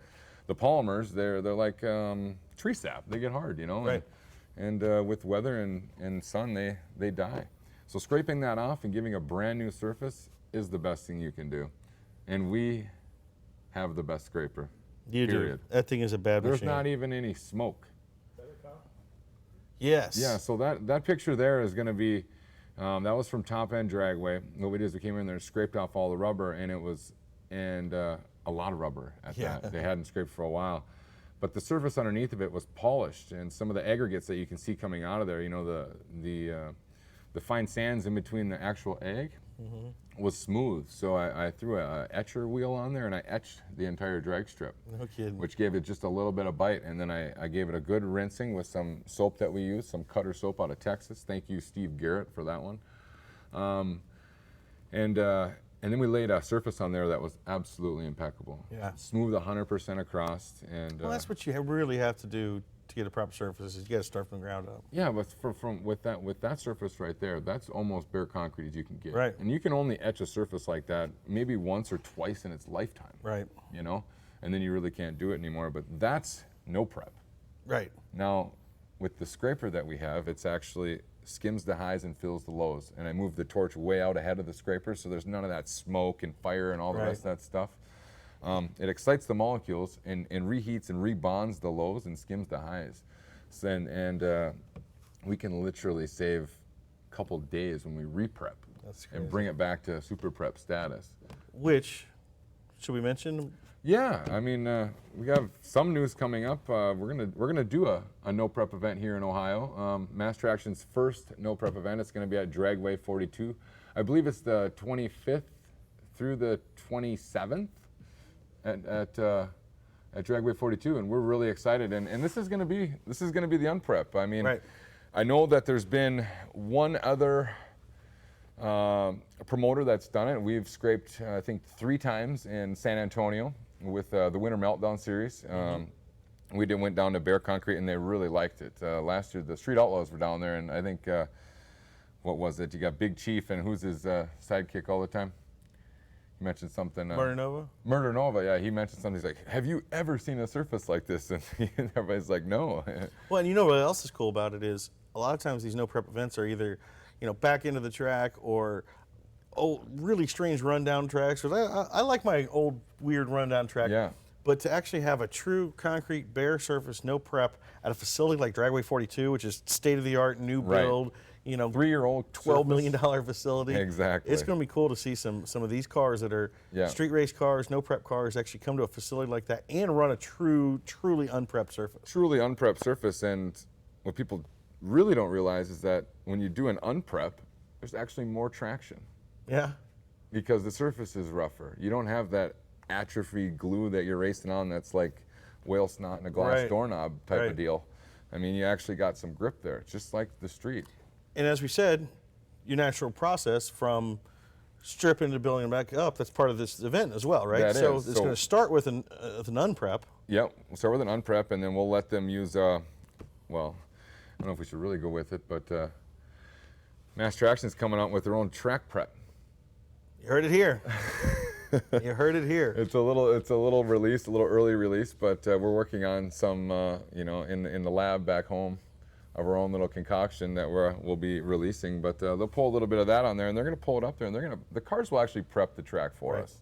polymers they're like tree sap. They get hard, you know. Right. And with weather and sun, they die. So scraping that off and giving a brand new surface is the best thing you can do, and we have the best scraper. You period. do. That thing is a bad There's machine. not even any smoke. Yes. Yeah, so that picture there is going to be, that was from Top End Dragway. What we did is we came in there and scraped off all the rubber, and a lot of rubber at Yeah. that. They hadn't scraped for a while. But the surface underneath of it was polished, and some of the aggregates that you can see coming out of there, you know, the fine sands in between the actual egg, was smooth. So I threw a etcher wheel on there and I etched the entire drag strip. No kidding. Which gave it just a little bit of bite, and then I gave it a good rinsing with some soap that we use, some Cutter soap out of Texas. Thank you, Steve Gerrit, for that one. And then we laid a surface on there that was absolutely impeccable. Yeah. Smooth 100% across, and Well, that's what you really have to do to get a proper surface. Is you got to start from the ground up. yeah, but with that surface right there, that's almost bare concrete as you can get. Right. And you can only etch a surface like that maybe once or twice in its lifetime. Right. You know, and then you really can't do it anymore. But that's no prep. Right. Now, with the scraper that we have, it's actually skims the highs and fills the lows. And I move the torch way out ahead of the scraper, so there's none of that smoke and fire and all the rest of that stuff. It excites the molecules and reheats and rebonds the lows and skims the highs. So, and we can literally save a couple days when we re-prep and bring it back to super prep status. Which, should we mention? Yeah, I mean, we have some news coming up. We're gonna do a no prep event here in Ohio. Mass Traction's first no prep event. It's gonna be at Dragway 42. I believe it's the 25th through the 27th at Dragway 42, and we're really excited. And this is gonna be the unprep. I mean, Right. I know that there's been one other promoter that's done it. We've scraped, I think, 3 times in San Antonio with the Winter Meltdown series. We went down to bare concrete, and they really liked it. Last year, the Street Outlaws were down there, and I think, what was it? You got Big Chief, and who's his sidekick all the time? He mentioned something. Murder Nova? Murder Nova, yeah. He mentioned something. He's like, have you ever seen a surface like this? And everybody's like, no. Well, and you know what else is cool about it is a lot of times these no prep events are either, back into the track or really strange rundown tracks. I like my old weird rundown track. Yeah. But to actually have a true concrete bare surface, no prep at a facility like Dragway 42, which is state of the art, new build, 3-year-old $12 million facility. Exactly. It's going to be cool to see some of these cars that are street race cars, no prep cars, actually come to a facility like that and run a truly unprepped surface. Truly unprepped surface, and what people really don't realize is that when you do an unprep, there's actually more traction Yeah. because the surface is rougher. You don't have that atrophy glue that you're racing on that's like whale snot and a glass doorknob type of deal. I mean, you actually got some grip there, just like the street. And as we said, your natural process from stripping to building back up, that's part of this event as well, right? That so is. It's going to start with an unprep. Yep, we'll start with an unprep, and then we'll let them use, well, I don't know if we should really go with it, but Mass Traction's coming out with their own track prep. You heard it here. You heard it here. It's a little release, a little early release, but we're working on some, in the lab back home of our own little concoction that we'll be releasing. But they'll pull a little bit of that on there, and they're going to pull it up there, and the cars will actually prep the track for us.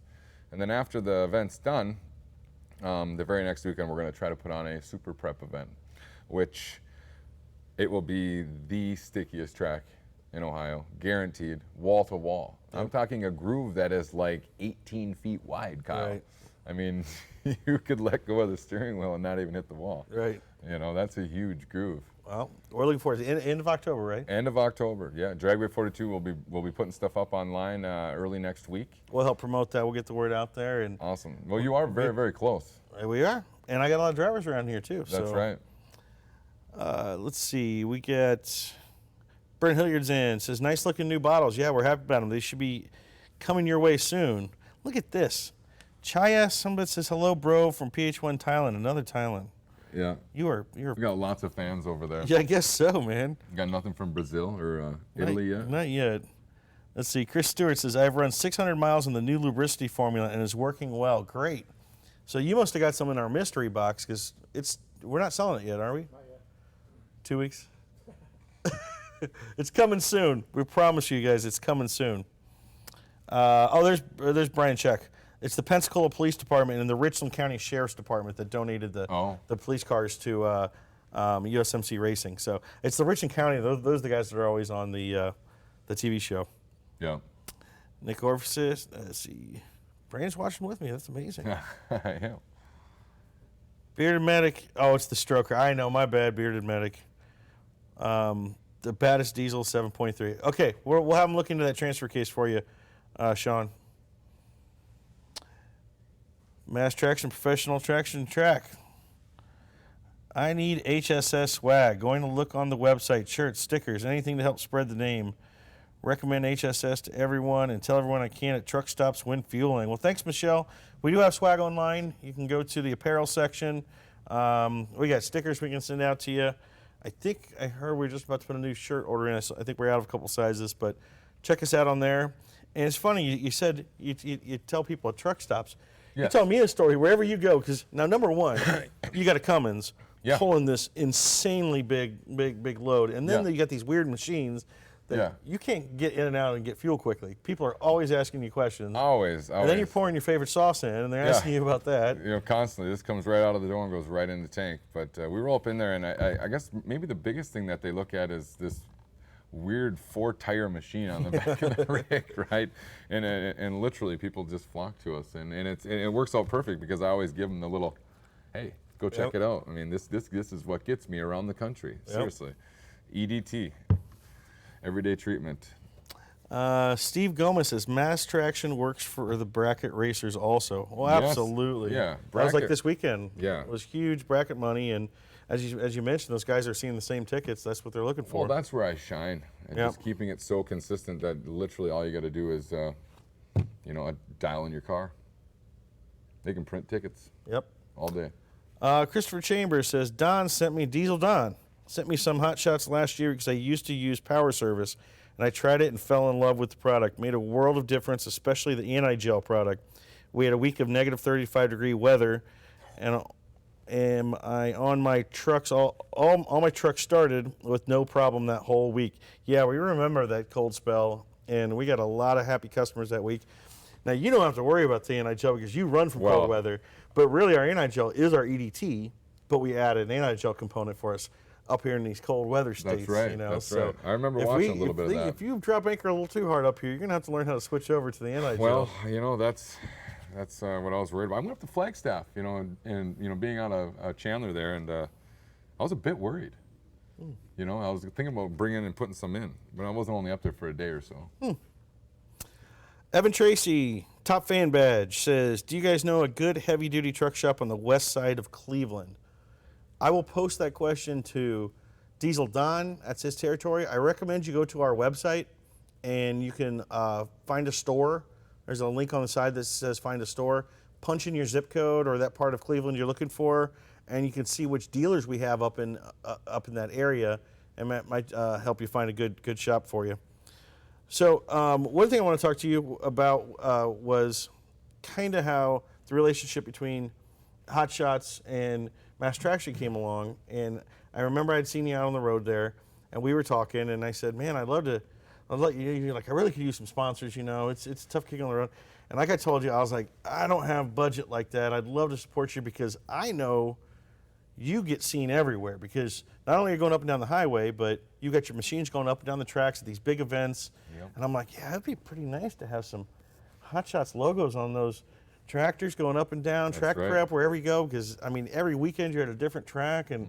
And then after the event's done, the very next weekend we're going to try to put on a super prep event, which it will be the stickiest track in Ohio, guaranteed, wall to wall. I'm talking a groove that is like 18 feet wide, Kyle. Right. I mean, you could let go of the steering wheel and not even hit the wall. Right. That's a huge groove. Well, we're looking forward to it. End of October, right? End of October, yeah. Dragway 42 we'll be putting stuff up online early next week. We'll help promote that. We'll get the word out there. And awesome. Well, you are very, very close. We are. And I got a lot of drivers around here, too. That's right. Let's see. We get Brent Hilliard's in. Says, nice looking new bottles. Yeah, we're happy about them. They should be coming your way soon. Look at this. Chaya, somebody says, hello, bro, from PH1 Thailand. Another Thailand. Yeah. You're. We got lots of fans over there. Yeah, I guess so, man. Got nothing from Brazil or Italy yet? Not yet. Let's see. Chris Stewart says, I've run 600 miles on the new lubricity formula and it's working well. Great. So you must have got some in our mystery box because we're not selling it yet, are we? Not yet. 2 weeks? It's coming soon. We promise you guys it's coming soon. There's Brian Check. It's the Pensacola Police Department and the Richland County Sheriff's Department that donated the police cars to USMC Racing. So it's the Richland County. Those are the guys that are always on the TV show. Yeah. Nick Orpheus. Let's see. Brian's watching with me. That's amazing. Yeah. Bearded Medic. Oh, it's the Stroker. I know. My bad, Bearded Medic. The baddest diesel, 7.3. Okay, we'll have them look into that transfer case for you Sean. Mass Traction, Professional Traction Track. I need HSS swag. Going to look on the website, shirts, stickers, anything to help spread the name. Recommend HSS to everyone and tell everyone I can at truck stops when fueling. Well, thanks, Michelle. We do have swag online. You can go to the apparel section. We got stickers we can send out to you. I think I heard we're just about to put a new shirt order in. I think we're out of a couple sizes, but check us out on there. And it's funny, you said you tell people at truck stops. Yes. You tell me a story wherever you go, because now, number one, you got a Cummins pulling this insanely big load, and then you got these weird machines that you can't get in and out and get fuel quickly. People are always asking you questions. Always. And then you're pouring your favorite sauce in, and they're asking you about that. You know, constantly. This comes right out of the door and goes right in the tank. But we roll up in there, and I guess maybe the biggest thing that they look at is this weird 4-tire machine on the back of the rig, right? And literally, people just flock to us, and it works out perfect because I always give them the little, hey, go check it out. I mean, this is what gets me around the country. Seriously, EDT. Everyday treatment. Steve Gomez says Mass Traction works for the bracket racers also. Well, absolutely. Yeah, that was like this weekend. Yeah, it was huge bracket money, and as you mentioned, those guys are seeing the same tickets. That's what they're looking for. Well, that's where I shine. And just keeping it so consistent that literally all you got to do is, dial in your car. They can print tickets. Yep. All day. Christopher Chambers says Don sent me some hot shots last year because I used to use Power Service, and I tried it and fell in love with the product. Made a world of difference, especially the anti-gel product. We had a week of negative 35-degree weather, and on my trucks, all my trucks started with no problem that whole week. Yeah, we remember that cold spell, and we got a lot of happy customers that week. Now, you don't have to worry about the anti-gel because you run from cold weather, but really our anti-gel is our EDT, but we added an anti-gel component for us up here in these cold weather states. That's right. You know? That's right. I remember watching a little bit of that. If you drop anchor a little too hard up here, you're going to have to learn how to switch over to the anti-gel. Well, that's what I was worried about. I went up to Flagstaff, and being on a Chandler there, and I was a bit worried. I was thinking about bringing and putting some in, but I wasn't only up there for a day or so. Evan Tracy, top fan badge, says, do you guys know a good heavy-duty truck shop on the west side of Cleveland? I will post that question to Diesel Don. That's his territory. I recommend you go to our website, and you can find a store. There's a link on the side that says find a store. Punch in your zip code or that part of Cleveland you're looking for, and you can see which dealers we have up in that area, and that might help you find a good shop for you. So one thing I want to talk to you about was kind of how the relationship between Hot Shots and Mass Traction came along. And I remember I'd seen you out on the road there, and we were talking, and I said, man, I'd let you, you're like, I really could use some sponsors, it's tough kicking on the road. And like I told you, I was like, I don't have budget like that. I'd love to support you because I know you get seen everywhere, because not only are you going up and down the highway, but you got your machines going up and down the tracks at these big events. Yep. And I'm like, yeah, it'd be pretty nice to have some Hot Shots logos on those tractors going up and down, track prep, wherever you go, because, every weekend you're at a different track. And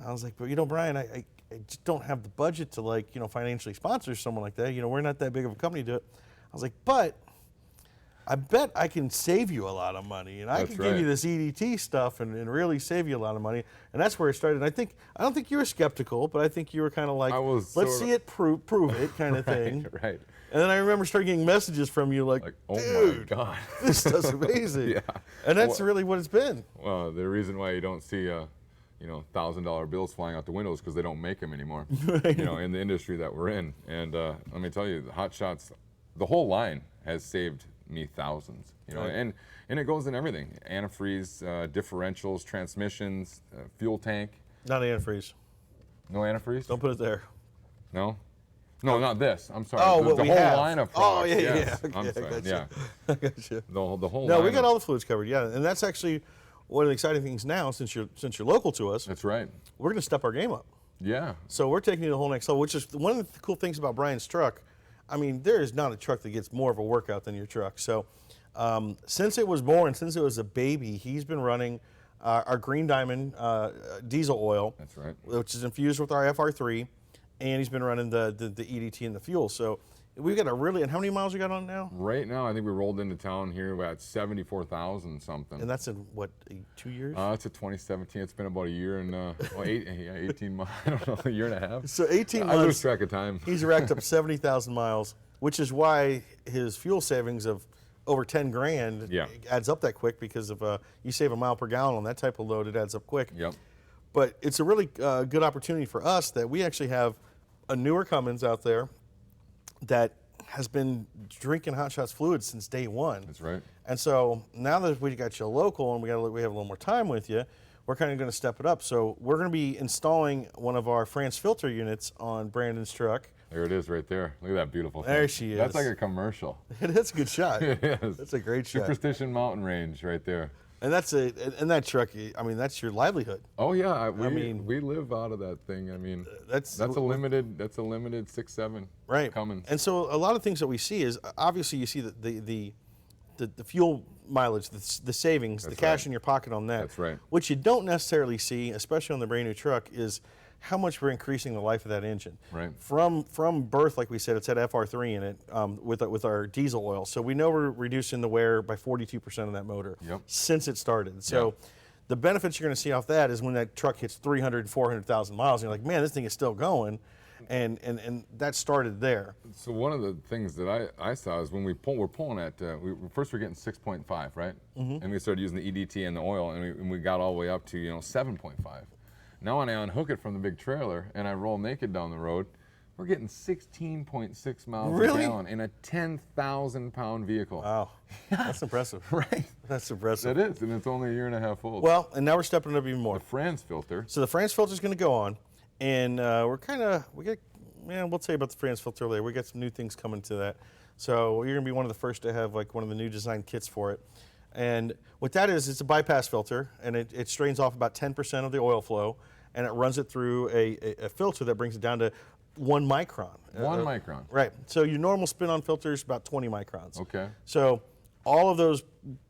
I was like, but, Brian, I just don't have the budget to, financially sponsor someone like that. We're not that big of a company to do it. I was like, but I bet I can save you a lot of money, and I can give you this EDT stuff and really save you a lot of money. And that's where it started. And I don't think you were skeptical, but I think you were kind of like, let's see it, prove it kind of thing. Right. And then I remember starting getting messages from you like oh dude, my God, this stuff's amazing. Yeah. And that's really what it's been. Well, the reason why you don't see $1,000 bills flying out the windows because they don't make them anymore. Right. In the industry that we're in. And let me tell you, the Hot Shots, the whole line has saved me thousands. And it goes in everything: antifreeze, differentials, transmissions, fuel tank. Not antifreeze. No antifreeze? Don't put it there. No, not this. I'm sorry. Oh, the whole line of products. Oh, yeah, yes. yeah. Okay, I'm sorry. Yeah. I got you. The whole. No, line we got all the fluids covered. Yeah, and that's actually one of the exciting things now. Since you're local to us, that's right. We're going to step our game up. Yeah. So we're taking it to the whole next level, which is one of the cool things about Brian's truck. There is not a truck that gets more of a workout than your truck. So since it was born, since it was a baby, he's been running our Green Diamond diesel oil. That's right. Which is infused with our FR3, and he's been running the EDT and the fuel. So We've got a really, and how many miles we got on it now? Right now, I think we rolled into town here at 74,000 something. And that's in what, 2 years? It's a 2017. It's been about a year and 18 months. I don't know, a year and a half. So 18 I lose months, track of time. he's racked up 70,000 miles, which is why his fuel savings of over 10 grand Yeah. adds up that quick, because if you save a mile per gallon on that type of load, it adds up quick. Yep. But it's a really good opportunity for us that we actually have a newer Cummins out there that has been drinking Hot Shots fluid since day one. That's right. And so now that we got you local and we have a little more time with you, we're kind of going to step it up. So we're going to be installing one of our France filter units on Brandon's truck. There it is right there. Look at that beautiful thing. There she is. That's like a commercial. That's a good shot. It is. That's a great shot. Superstition Mountain Range right there. And that truck, I mean, that's your livelihood. Oh yeah, mean, we live out of that thing. I mean, That's a limited 6.7 right. Cummins. And so a lot of things that we see is, obviously you see the fuel mileage, the savings, the cash right. in your pocket on that. That's right. What you don't necessarily see, especially on the brand new truck, is how much we're increasing the life of that engine. Right. From birth, like we said, it's had FR3 in it with our diesel oil. So we know we're reducing the wear by 42% of that motor Yep. since it started. So the benefits you're going to see off that is when that truck hits 300, 400,000 miles, and you're like, man, this thing is still going. And that started there. So one of the things that I saw is when we're pulling at, first we're getting 6.5, right? Mm-hmm. And we started using the EDT and the oil, and we got all the way up to 7.5. Now when I unhook it from the big trailer and I roll naked down the road, we're getting 16.6 miles a gallon in a 10,000 pound vehicle. Wow, that's impressive. Right. That's impressive. It is, and it's only a year and a half old. Well, and now we're stepping it up even more. The France filter. So the France filter is going to go on, and we'll tell you about the France filter later. We got some new things coming to that. So you're going to be one of the first to have like one of the new design kits for it. And what that is, it's a bypass filter, and it strains off about 10% of the oil flow, and it runs it through a filter that brings it down to 1 micron. 1 micron. Right. So your normal spin-on filter is about 20 microns. Okay. So all of those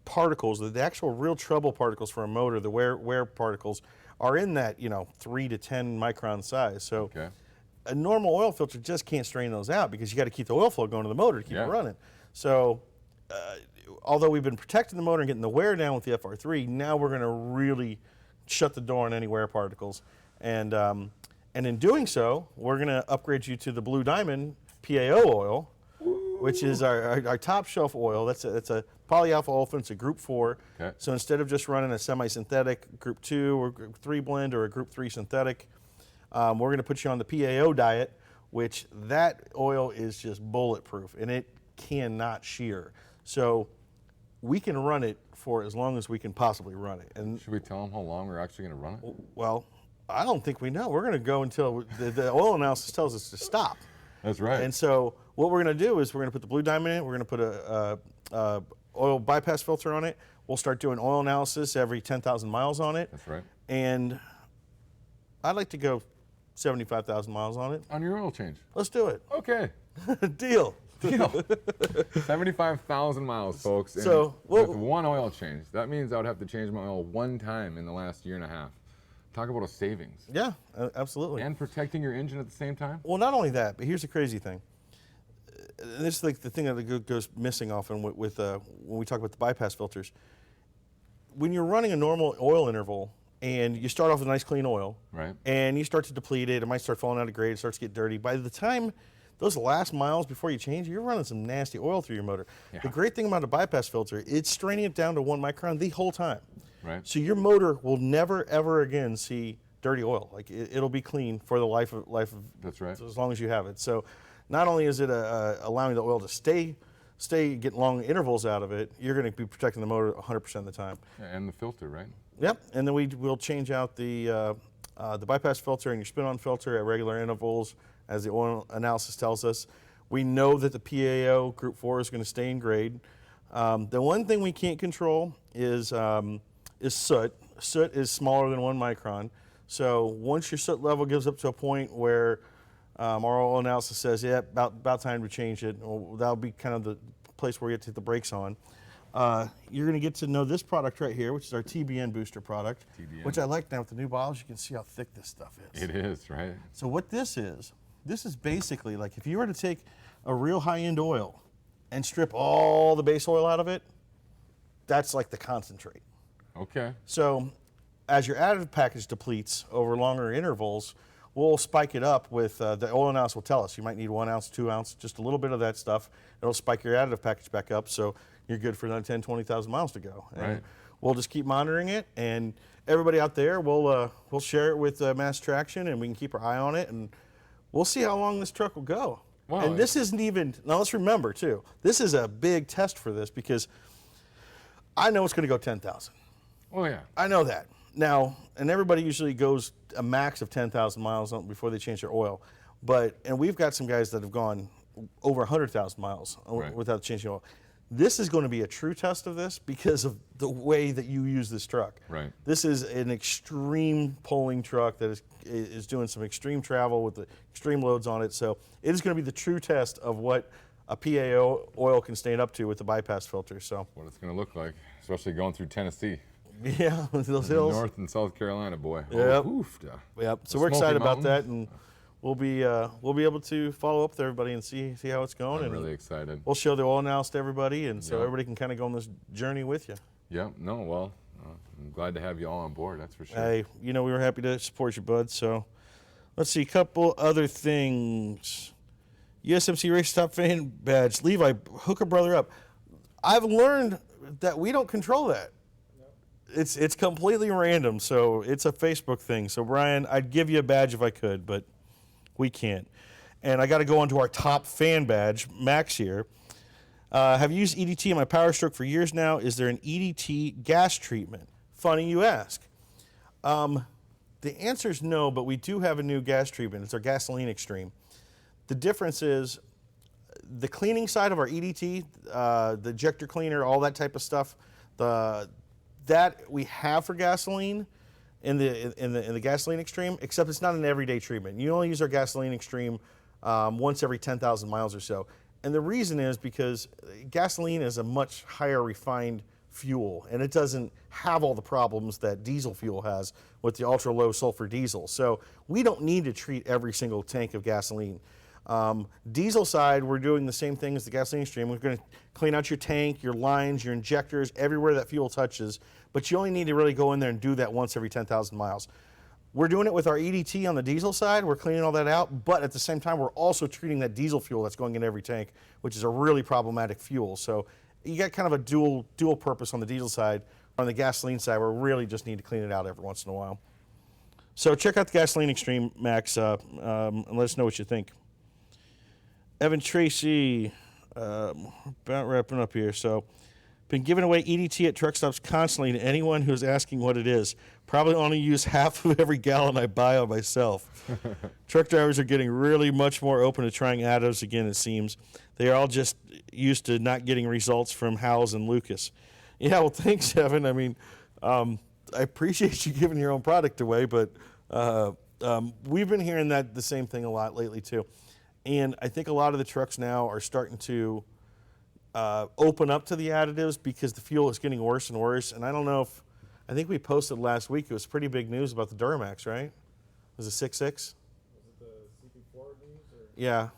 particles, the actual real trouble particles for a motor, the wear particles, are in that 3 to 10 micron size. So Okay. a normal oil filter just can't strain those out, because you got to keep the oil flow going to the motor to keep it running. So although we've been protecting the motor and getting the wear down with the FR3, now we're going to really shut the door on any wear particles. And in doing so, we're going to upgrade you to the Blue Diamond PAO oil, which is our top shelf oil. It's a polyalpha olefin. It's a Group 4. Okay. So instead of just running a semi-synthetic Group 2 or Group 3 blend or a Group 3 synthetic, we're going to put you on the PAO diet, which that oil is just bulletproof, and it cannot shear. So we can run it for as long as we can possibly run it. And Should we tell them how long we're actually going to run it? well, I don't think we know. We're going to go until the oil analysis tells us to stop. That's right. And so what we're going to do is we're going to put the Blue Diamond in it. We're going to put a oil bypass filter on it. We'll start doing oil analysis every 10,000 miles on it. That's right. And I'd like to go 75,000 miles on it. On your oil change. Let's do it. Okay. Deal. Deal. 75,000 miles, folks. And So, with 1 oil change. That means I would have to change my oil 1 time in the last year and a half. Talk about a savings. Yeah, absolutely. And protecting your engine at the same time? Well, not only that, but here's the crazy thing. And this is like the thing that goes missing often with when we talk about the bypass filters. When you're running a normal oil interval and you start off with a nice clean oil, Right. and you start to deplete it, it might start falling out of grade, it starts to get dirty. By the time those last miles before you change, you're running some nasty oil through your motor. Yeah. The great thing about a bypass filter, it's straining it down to 1 micron the whole time. Right. So your motor will never ever again see dirty oil. Like it'll be clean for the life of That's right. as long as you have it. So not only is it allowing the oil to stay get long intervals out of it, you're going to be protecting the motor 100% of the time. And the filter, right? Yep. And then we'll change out the bypass filter and your spin-on filter at regular intervals, as the oil analysis tells us. We know that the PAO Group 4 is going to stay in grade. The one thing we can't control is soot. Soot is smaller than 1 micron. So once your soot level gives up to a point where our oil analysis says, yeah, about time to change it, well, that'll be kind of the place where we have to hit the brakes on. You're going to get to know this product right here, which is our TBN booster product, TBN. which I like now with the new bottles. You can see how thick this stuff is. It is, right? So what this is basically like if you were to take a real high-end oil and strip all the base oil out of it, that's like the concentrate. Okay. So as your additive package depletes over longer intervals, we'll spike it up with, the oil analysis will tell us, you might need 1 ounce, 2 ounce, just a little bit of that stuff. It'll spike your additive package back up so you're good for another 10, 20,000 miles to go. And Right. we'll just keep monitoring it, and everybody out there, we'll share it with Mass Traction, and we can keep our eye on it, and we'll see how long this truck will go. Wow. And this isn't even, now let's remember too, this is a big test for this because I know it's going to go 10,000. Oh yeah. I know that. Now, and everybody usually goes a max of 10,000 miles before they change their oil. And we've got some guys that have gone over 100,000 miles Right. without changing oil. This is going to be a true test of this because of the way that you use this truck. Right. This is an extreme pulling truck that is doing some extreme travel with the extreme loads on it. So it is going to be the true test of what a PAO oil can stand up to with the bypass filter. So What it's going to look like, especially going through Tennessee. yeah, those hills. North and South Carolina, boy. Yep. Oh, oof, da. Yep. So The we're excited Smoky about that, Mountains. and we'll be able to follow up with everybody and see how it's going. I'm and really excited. we'll show the oil analysis to everybody, and so Yeah. everybody can kind of go on this journey with you. Yeah, no, well, I'm glad to have you all on board, that's for sure. Hey, we were happy to support you, bud. So let's see, a couple other things. USMC Race Stop fan badge. Levi, hook a brother up. I've learned that we don't control that. It's completely random, so it's a Facebook thing. So Brian, I'd give you a badge if I could, but we can't. And I got to go on to our top fan badge, Max here. Have used EDT in my Power Stroke for years now. Is there an EDT gas treatment? Funny you ask. The answer is no, but we do have a new gas treatment. It's our Gasoline Extreme. The difference is the cleaning side of our EDT, the ejector cleaner, all that type of stuff, that we have for gasoline in the Gasoline Extreme, except it's not an everyday treatment. You only use our Gasoline Extreme once every 10,000 miles or so. And the reason is because gasoline is a much higher refined fuel, and it doesn't have all the problems that diesel fuel has with the ultra low sulfur diesel. So we don't need to treat every single tank of gasoline. Diesel side, we're doing the same thing as the Gasoline Extreme. We're going to clean out your tank, your lines, your injectors, everywhere that fuel touches, but you only need to really go in there and do that once every 10,000 miles. We're doing it with our EDT on the diesel side. We're cleaning all that out, but at the same time, we're also treating that diesel fuel that's going in every tank, which is a really problematic fuel. So you got kind of a dual purpose on the diesel side. On the gasoline side, we really just need to clean it out every once in a while. So check out the Gasoline Extreme, Max, and let us know what you think. Evan Tracy, about wrapping up here. So, been giving away EDT at truck stops constantly to anyone who's asking what it is. Probably only use half of every gallon I buy on myself. Truck drivers are getting really much more open to trying additives again, it seems. They are all just used to not getting results from Howes and Lucas. Yeah, well, thanks, Evan. I mean, I appreciate you giving your own product away, but we've been hearing the same thing a lot lately, too. And I think a lot of the trucks now are starting to open up to the additives because the fuel is getting worse and worse. And I don't know if, I think we posted last week, it was pretty big news about the Duramax, right? Was it 6.6? Was it the CP4 news? Or? Yeah.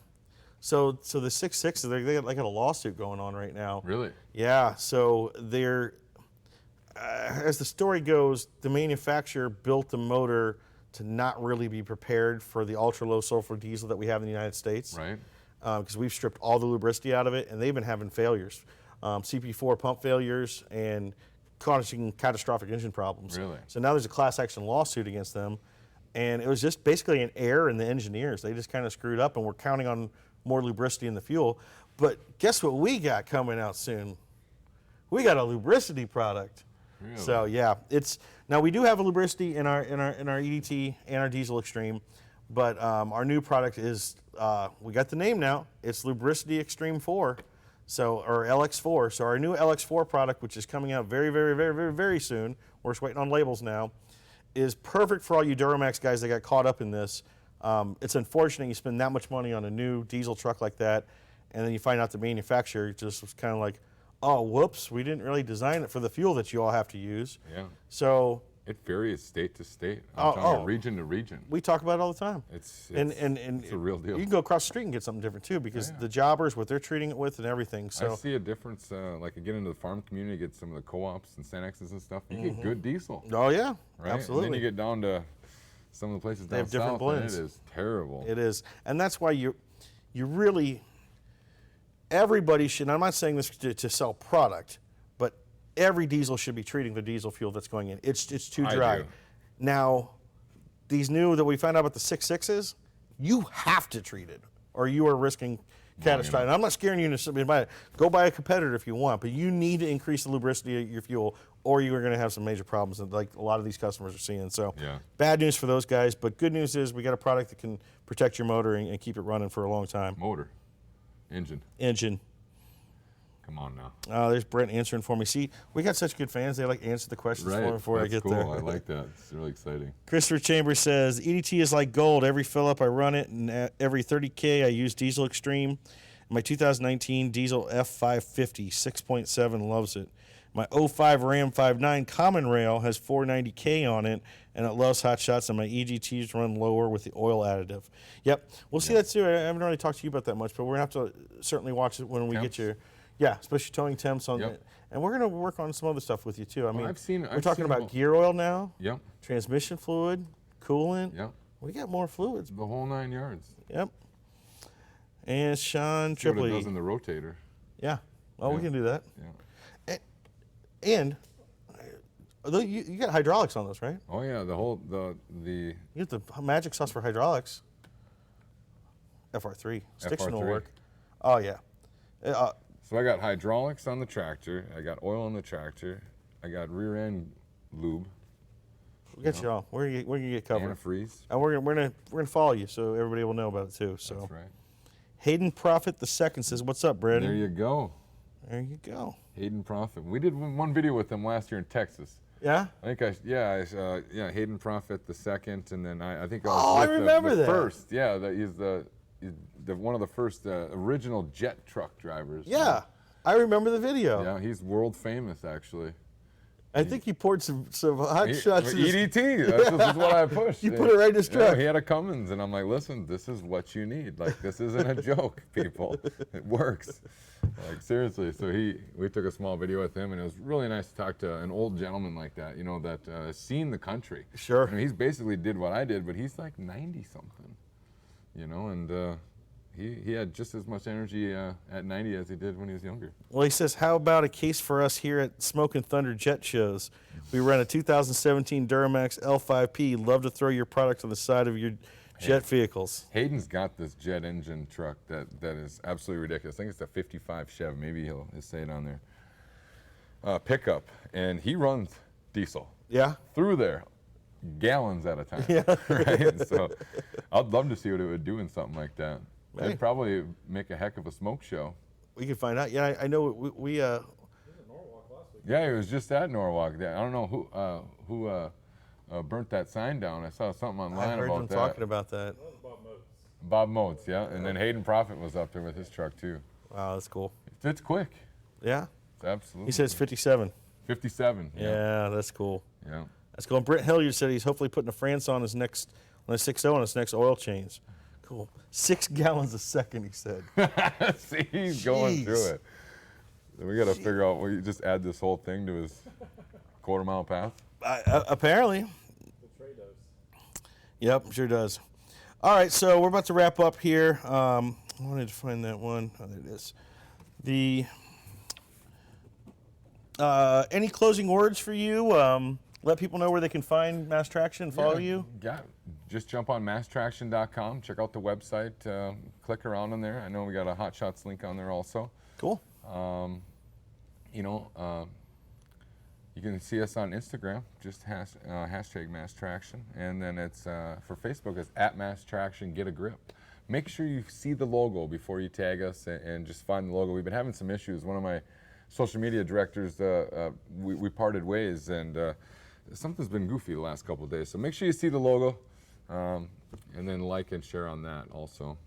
So the 6.6, they got a lawsuit going on right now. Really? Yeah. So they're, as the story goes, the manufacturer built the motor to not really be prepared for the ultra low sulfur diesel that we have in the United States. Right. Because we've stripped all the lubricity out of it, and they've been having failures, CP4 pump failures, and causing catastrophic engine problems. Really? So now there's a class action lawsuit against them, and it was just basically an error in the engineers. They just kind of screwed up, and we're counting on more lubricity in the fuel. But guess what we got coming out soon? We got a lubricity product. Really? So yeah, now we do have a lubricity in our EDT and our Diesel Extreme, but our new product is we got the name now. It's Lubricity Extreme 4, or LX4. So our new LX4 product, which is coming out very, very, very, very, very soon. We're just waiting on labels now. Is perfect for all you Duramax guys that got caught up in this. It's unfortunate you spend that much money on a new diesel truck like that, and then you find out the manufacturer just was kind of like, oh, whoops, we didn't really design it for the fuel that you all have to use. Yeah. So It varies state to state. I'm telling you, region to region. We talk about it all the time. It's and it's a real deal. You can go across the street and get something different too, because the jobbers, what they're treating it with and everything. So I see a difference, like I get into the farm community, get some of the co-ops and Sanexes and stuff, you get good diesel. Oh yeah, Right? absolutely. And then you get down to some of the places down have different south, blends. and it is terrible. It is, and that's why you really, everybody should. I'm not saying this to sell product, but every diesel should be treating the diesel fuel that's going in. It's too I dry. do. Now, these new that we found out about the 6.6s, you have to treat it, or you are risking catastrophic. And I'm not scaring you into buy it. Go buy a competitor if you want, but you need to increase the lubricity of your fuel, or you are going to have some major problems, like a lot of these customers are seeing. So, bad news for those guys, but good news is we got a product that can protect your motor and keep it running for a long time. Motor, engine. Come on now. Oh, there's Brent answering for me. See, we got such good fans. They like answer the questions for me before I get cool. there. I like that. It's really exciting. Christopher Chambers says, EDT is like gold. Every fill up I run it, and every 30K I use Diesel Extreme. My 2019 Diesel F550 6.7 loves it. My 05 Ram 5.9 Common Rail has 490K on it, and it loves hot shots, and my EGTs run lower with the oil additive. Yep, we'll see that too. I haven't really talked to you about that much, but we're going to have to certainly watch it when we get your... Yeah, especially towing temps on it. And we're going to work on some other stuff with you too. I mean, we're talking about gear oil now, transmission fluid, coolant. We got more fluids. The whole 9 yards. Yep. And Sean See what Tripoli. it does in the rotator. Yeah. Oh, we can do that. Yeah. And you got hydraulics on those, right? Oh yeah, the You get the magic sauce for hydraulics. FR3. Stiction will FR3. work. Oh yeah. So I got hydraulics on the tractor. I got oil on the tractor. I got rear end lube. We'll get you all. We're gonna get covered. Antifreeze. And we're gonna follow you, so everybody will know about it too. So. That's right. Hayden Prophet II says, "What's up, Brandon?" There you go. There you go. Hayden Prophet. We did one video with him last year in Texas. Yeah. I think Hayden Prophet II, and then I think I was Oh, I with remember the that. first. Yeah, he's one of the first original jet truck drivers. Yeah, I remember the video. Yeah, he's world famous actually. I think he poured some hot shots. in his- EDT. This is what I pushed. You put it right in his truck. He had a Cummins, and I'm like, listen, this is what you need. Like, this isn't a joke, people. It works. Like, seriously. So we took a small video with him, and it was really nice to talk to an old gentleman like that, that has seen the country. Sure. I mean, he's basically did what I did, but he's like 90-something, and he had just as much energy at 90 as he did when he was younger. Well, he says, "How about a case for us here at Smoke and Thunder Jet Shows? We run a 2017 Duramax L5P. Love to throw your product on the side of your jet vehicles." Hayden's got this jet engine truck that is absolutely ridiculous. I think it's a 55 Chev. Maybe he'll say it on there. Pickup, and he runs diesel. Yeah. Through there, gallons at a time. Yeah. Right. So, I'd love to see what it would do in something like that. Hey. It'd probably make a heck of a smoke show. We can find out. Yeah, I know we He was at Norwalk last week. Yeah, he was just at Norwalk. I don't know who burnt that sign down. I saw something online I heard about them that. talking about that. That was Bob Motes. Bob Motes, yeah. And then Hayden Prophet was up there with his truck too. Wow, that's cool. It's quick. Yeah. It's absolutely. He says 57. 57. Yeah, that's cool. Yeah. That's cool. And Brent Hilliard said he's hopefully putting a France on his next 6.0 on his next oil change. Cool. 6 gallons a second, he said. See, he's going through Jeez. it. Then we got to figure out. We just add this whole thing to his quarter-mile path. Apparently. The Trey does. Yep, sure does. All right, so we're about to wrap up here. I wanted to find that one. Oh, there it is. Any closing words for you? Let people know where they can find Mass Traction and follow you. Yeah, just jump on masstraction.com. Check out the website. Click around on there. I know we got a Hot Shots link on there also. Cool. You can see us on Instagram, just hashtag Mass Traction, and then it's for Facebook, it's at Mass Traction Get a Grip. Make sure you see the logo before you tag us, and just find the logo. We've been having some issues. One of my social media directors, we parted ways, and something's been goofy the last couple of days. So make sure you see the logo, and then like and share on that also.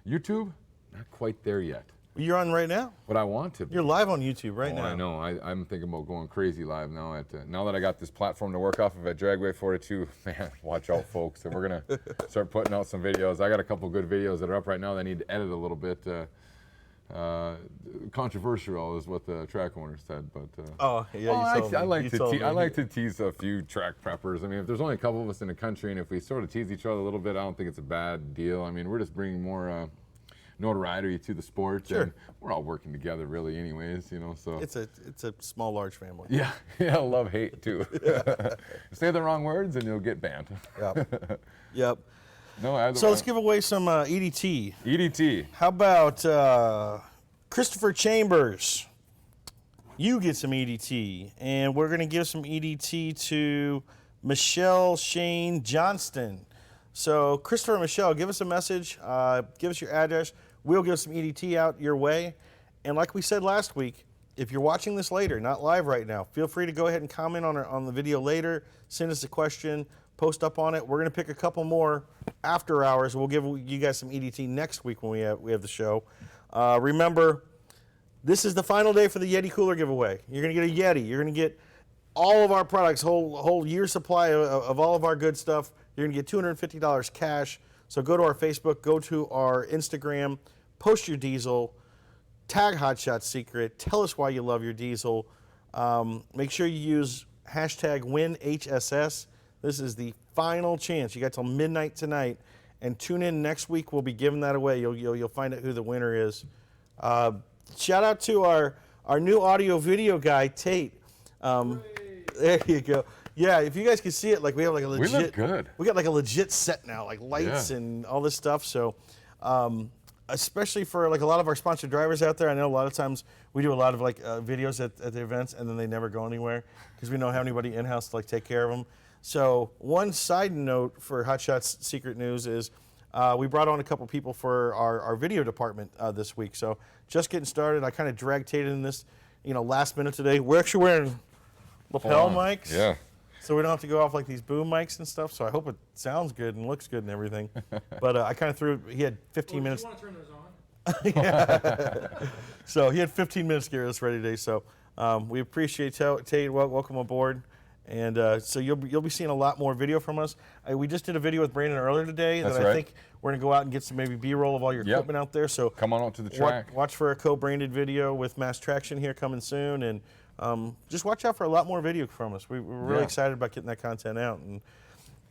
YouTube, not quite there yet. You're on right now. But I want to be. You're live on YouTube right Oh, now. I know. I'm thinking about going crazy live now. Now that I got this platform to work off of at Dragway 42, man, watch out, folks. And we're going to start putting out some videos. I got a couple good videos that are up right now that I need to edit a little bit. Controversial is what the track owner said, but Oh, yeah, you told me. I like to tease a few track preppers. I mean, if there's only a couple of us in the country, and if we sort of tease each other a little bit, I don't think it's a bad deal. I mean, we're just bringing more notoriety to the sport, Sure. and we're all working together, really, anyways. So It's a small, large family. yeah, love hate too. Say the wrong words and you'll get banned. Yep. Yep. No, either So way. let's give away some EDT. EDT. How about Christopher Chambers? You get some EDT, and we're going to give some EDT to Michelle Shane Johnston. So Christopher and Michelle, give us a message. Give us your address. We'll give some EDT out your way. And like we said last week, if you're watching this later, not live right now, feel free to go ahead and comment on the video later. Send us a question. Post up on it. We're going to pick a couple more after hours. We'll give you guys some EDT next week when we have the show. Remember, this is the final day for the YETI cooler giveaway. You're going to get a YETI. You're going to get all of our products, whole year supply of all of our good stuff. You're going to get $250 cash. So go to our Facebook, go to our Instagram, post your diesel, tag Hot Shot Secret, tell us why you love your diesel. Make sure you use hashtag WinHSS. This is the final chance. You got till midnight tonight, and tune in next week. We'll be giving that away. You'll find out who the winner is. Shout out to our new audio video guy, Tate. There you go. Yeah, if you guys can see it, like we have like a legit. We look good. We got like a legit set now, like lights Yeah. and all this stuff. So, especially for like a lot of our sponsored drivers out there, I know a lot of times we do a lot of like videos at the events, and then they never go anywhere because we don't have anybody in house to like take care of them. So one side note for Hot Shots Secret News is we brought on a couple people for our video department this week. So just getting started. I kind of dragged Tate in this, last minute today. We're actually wearing lapel mics. Yeah. So we don't have to go off like these boom mics and stuff. So I hope it sounds good and looks good and everything. But I kind of threw. He had 15 Well, minutes. do you want to turn those on? So he had 15 minutes to get us ready today. So we appreciate Tate. Welcome aboard. And so you'll be seeing a lot more video from us. We just did a video with Brandon earlier today That's that I right. think we're gonna go out and get some maybe B-roll of all your Yep. equipment out there. So Come on out to the track. watch for a co-branded video with Mass Traction here coming soon, and just watch out for a lot more video from us. We're really Yeah. excited about getting that content out. And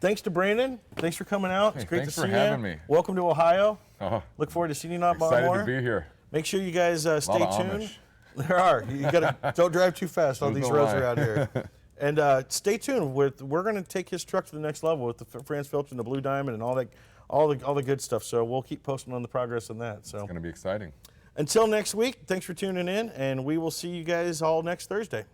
thanks to Brandon. Thanks for coming out. It's Hey, great thanks to for see having you. me. Welcome to Ohio. Oh, Look forward to seeing you not excited more. to be here. Make sure you guys stay Lot of tuned. Amish. There are. You gotta don't drive too fast on There's these no roads lie. around here. And stay tuned. We're going to take his truck to the next level with the France filter and the Blue Diamond and all the good stuff. So we'll keep posting on the progress on that. So It's going to be exciting. until next week, thanks for tuning in, and we will see you guys all next Thursday.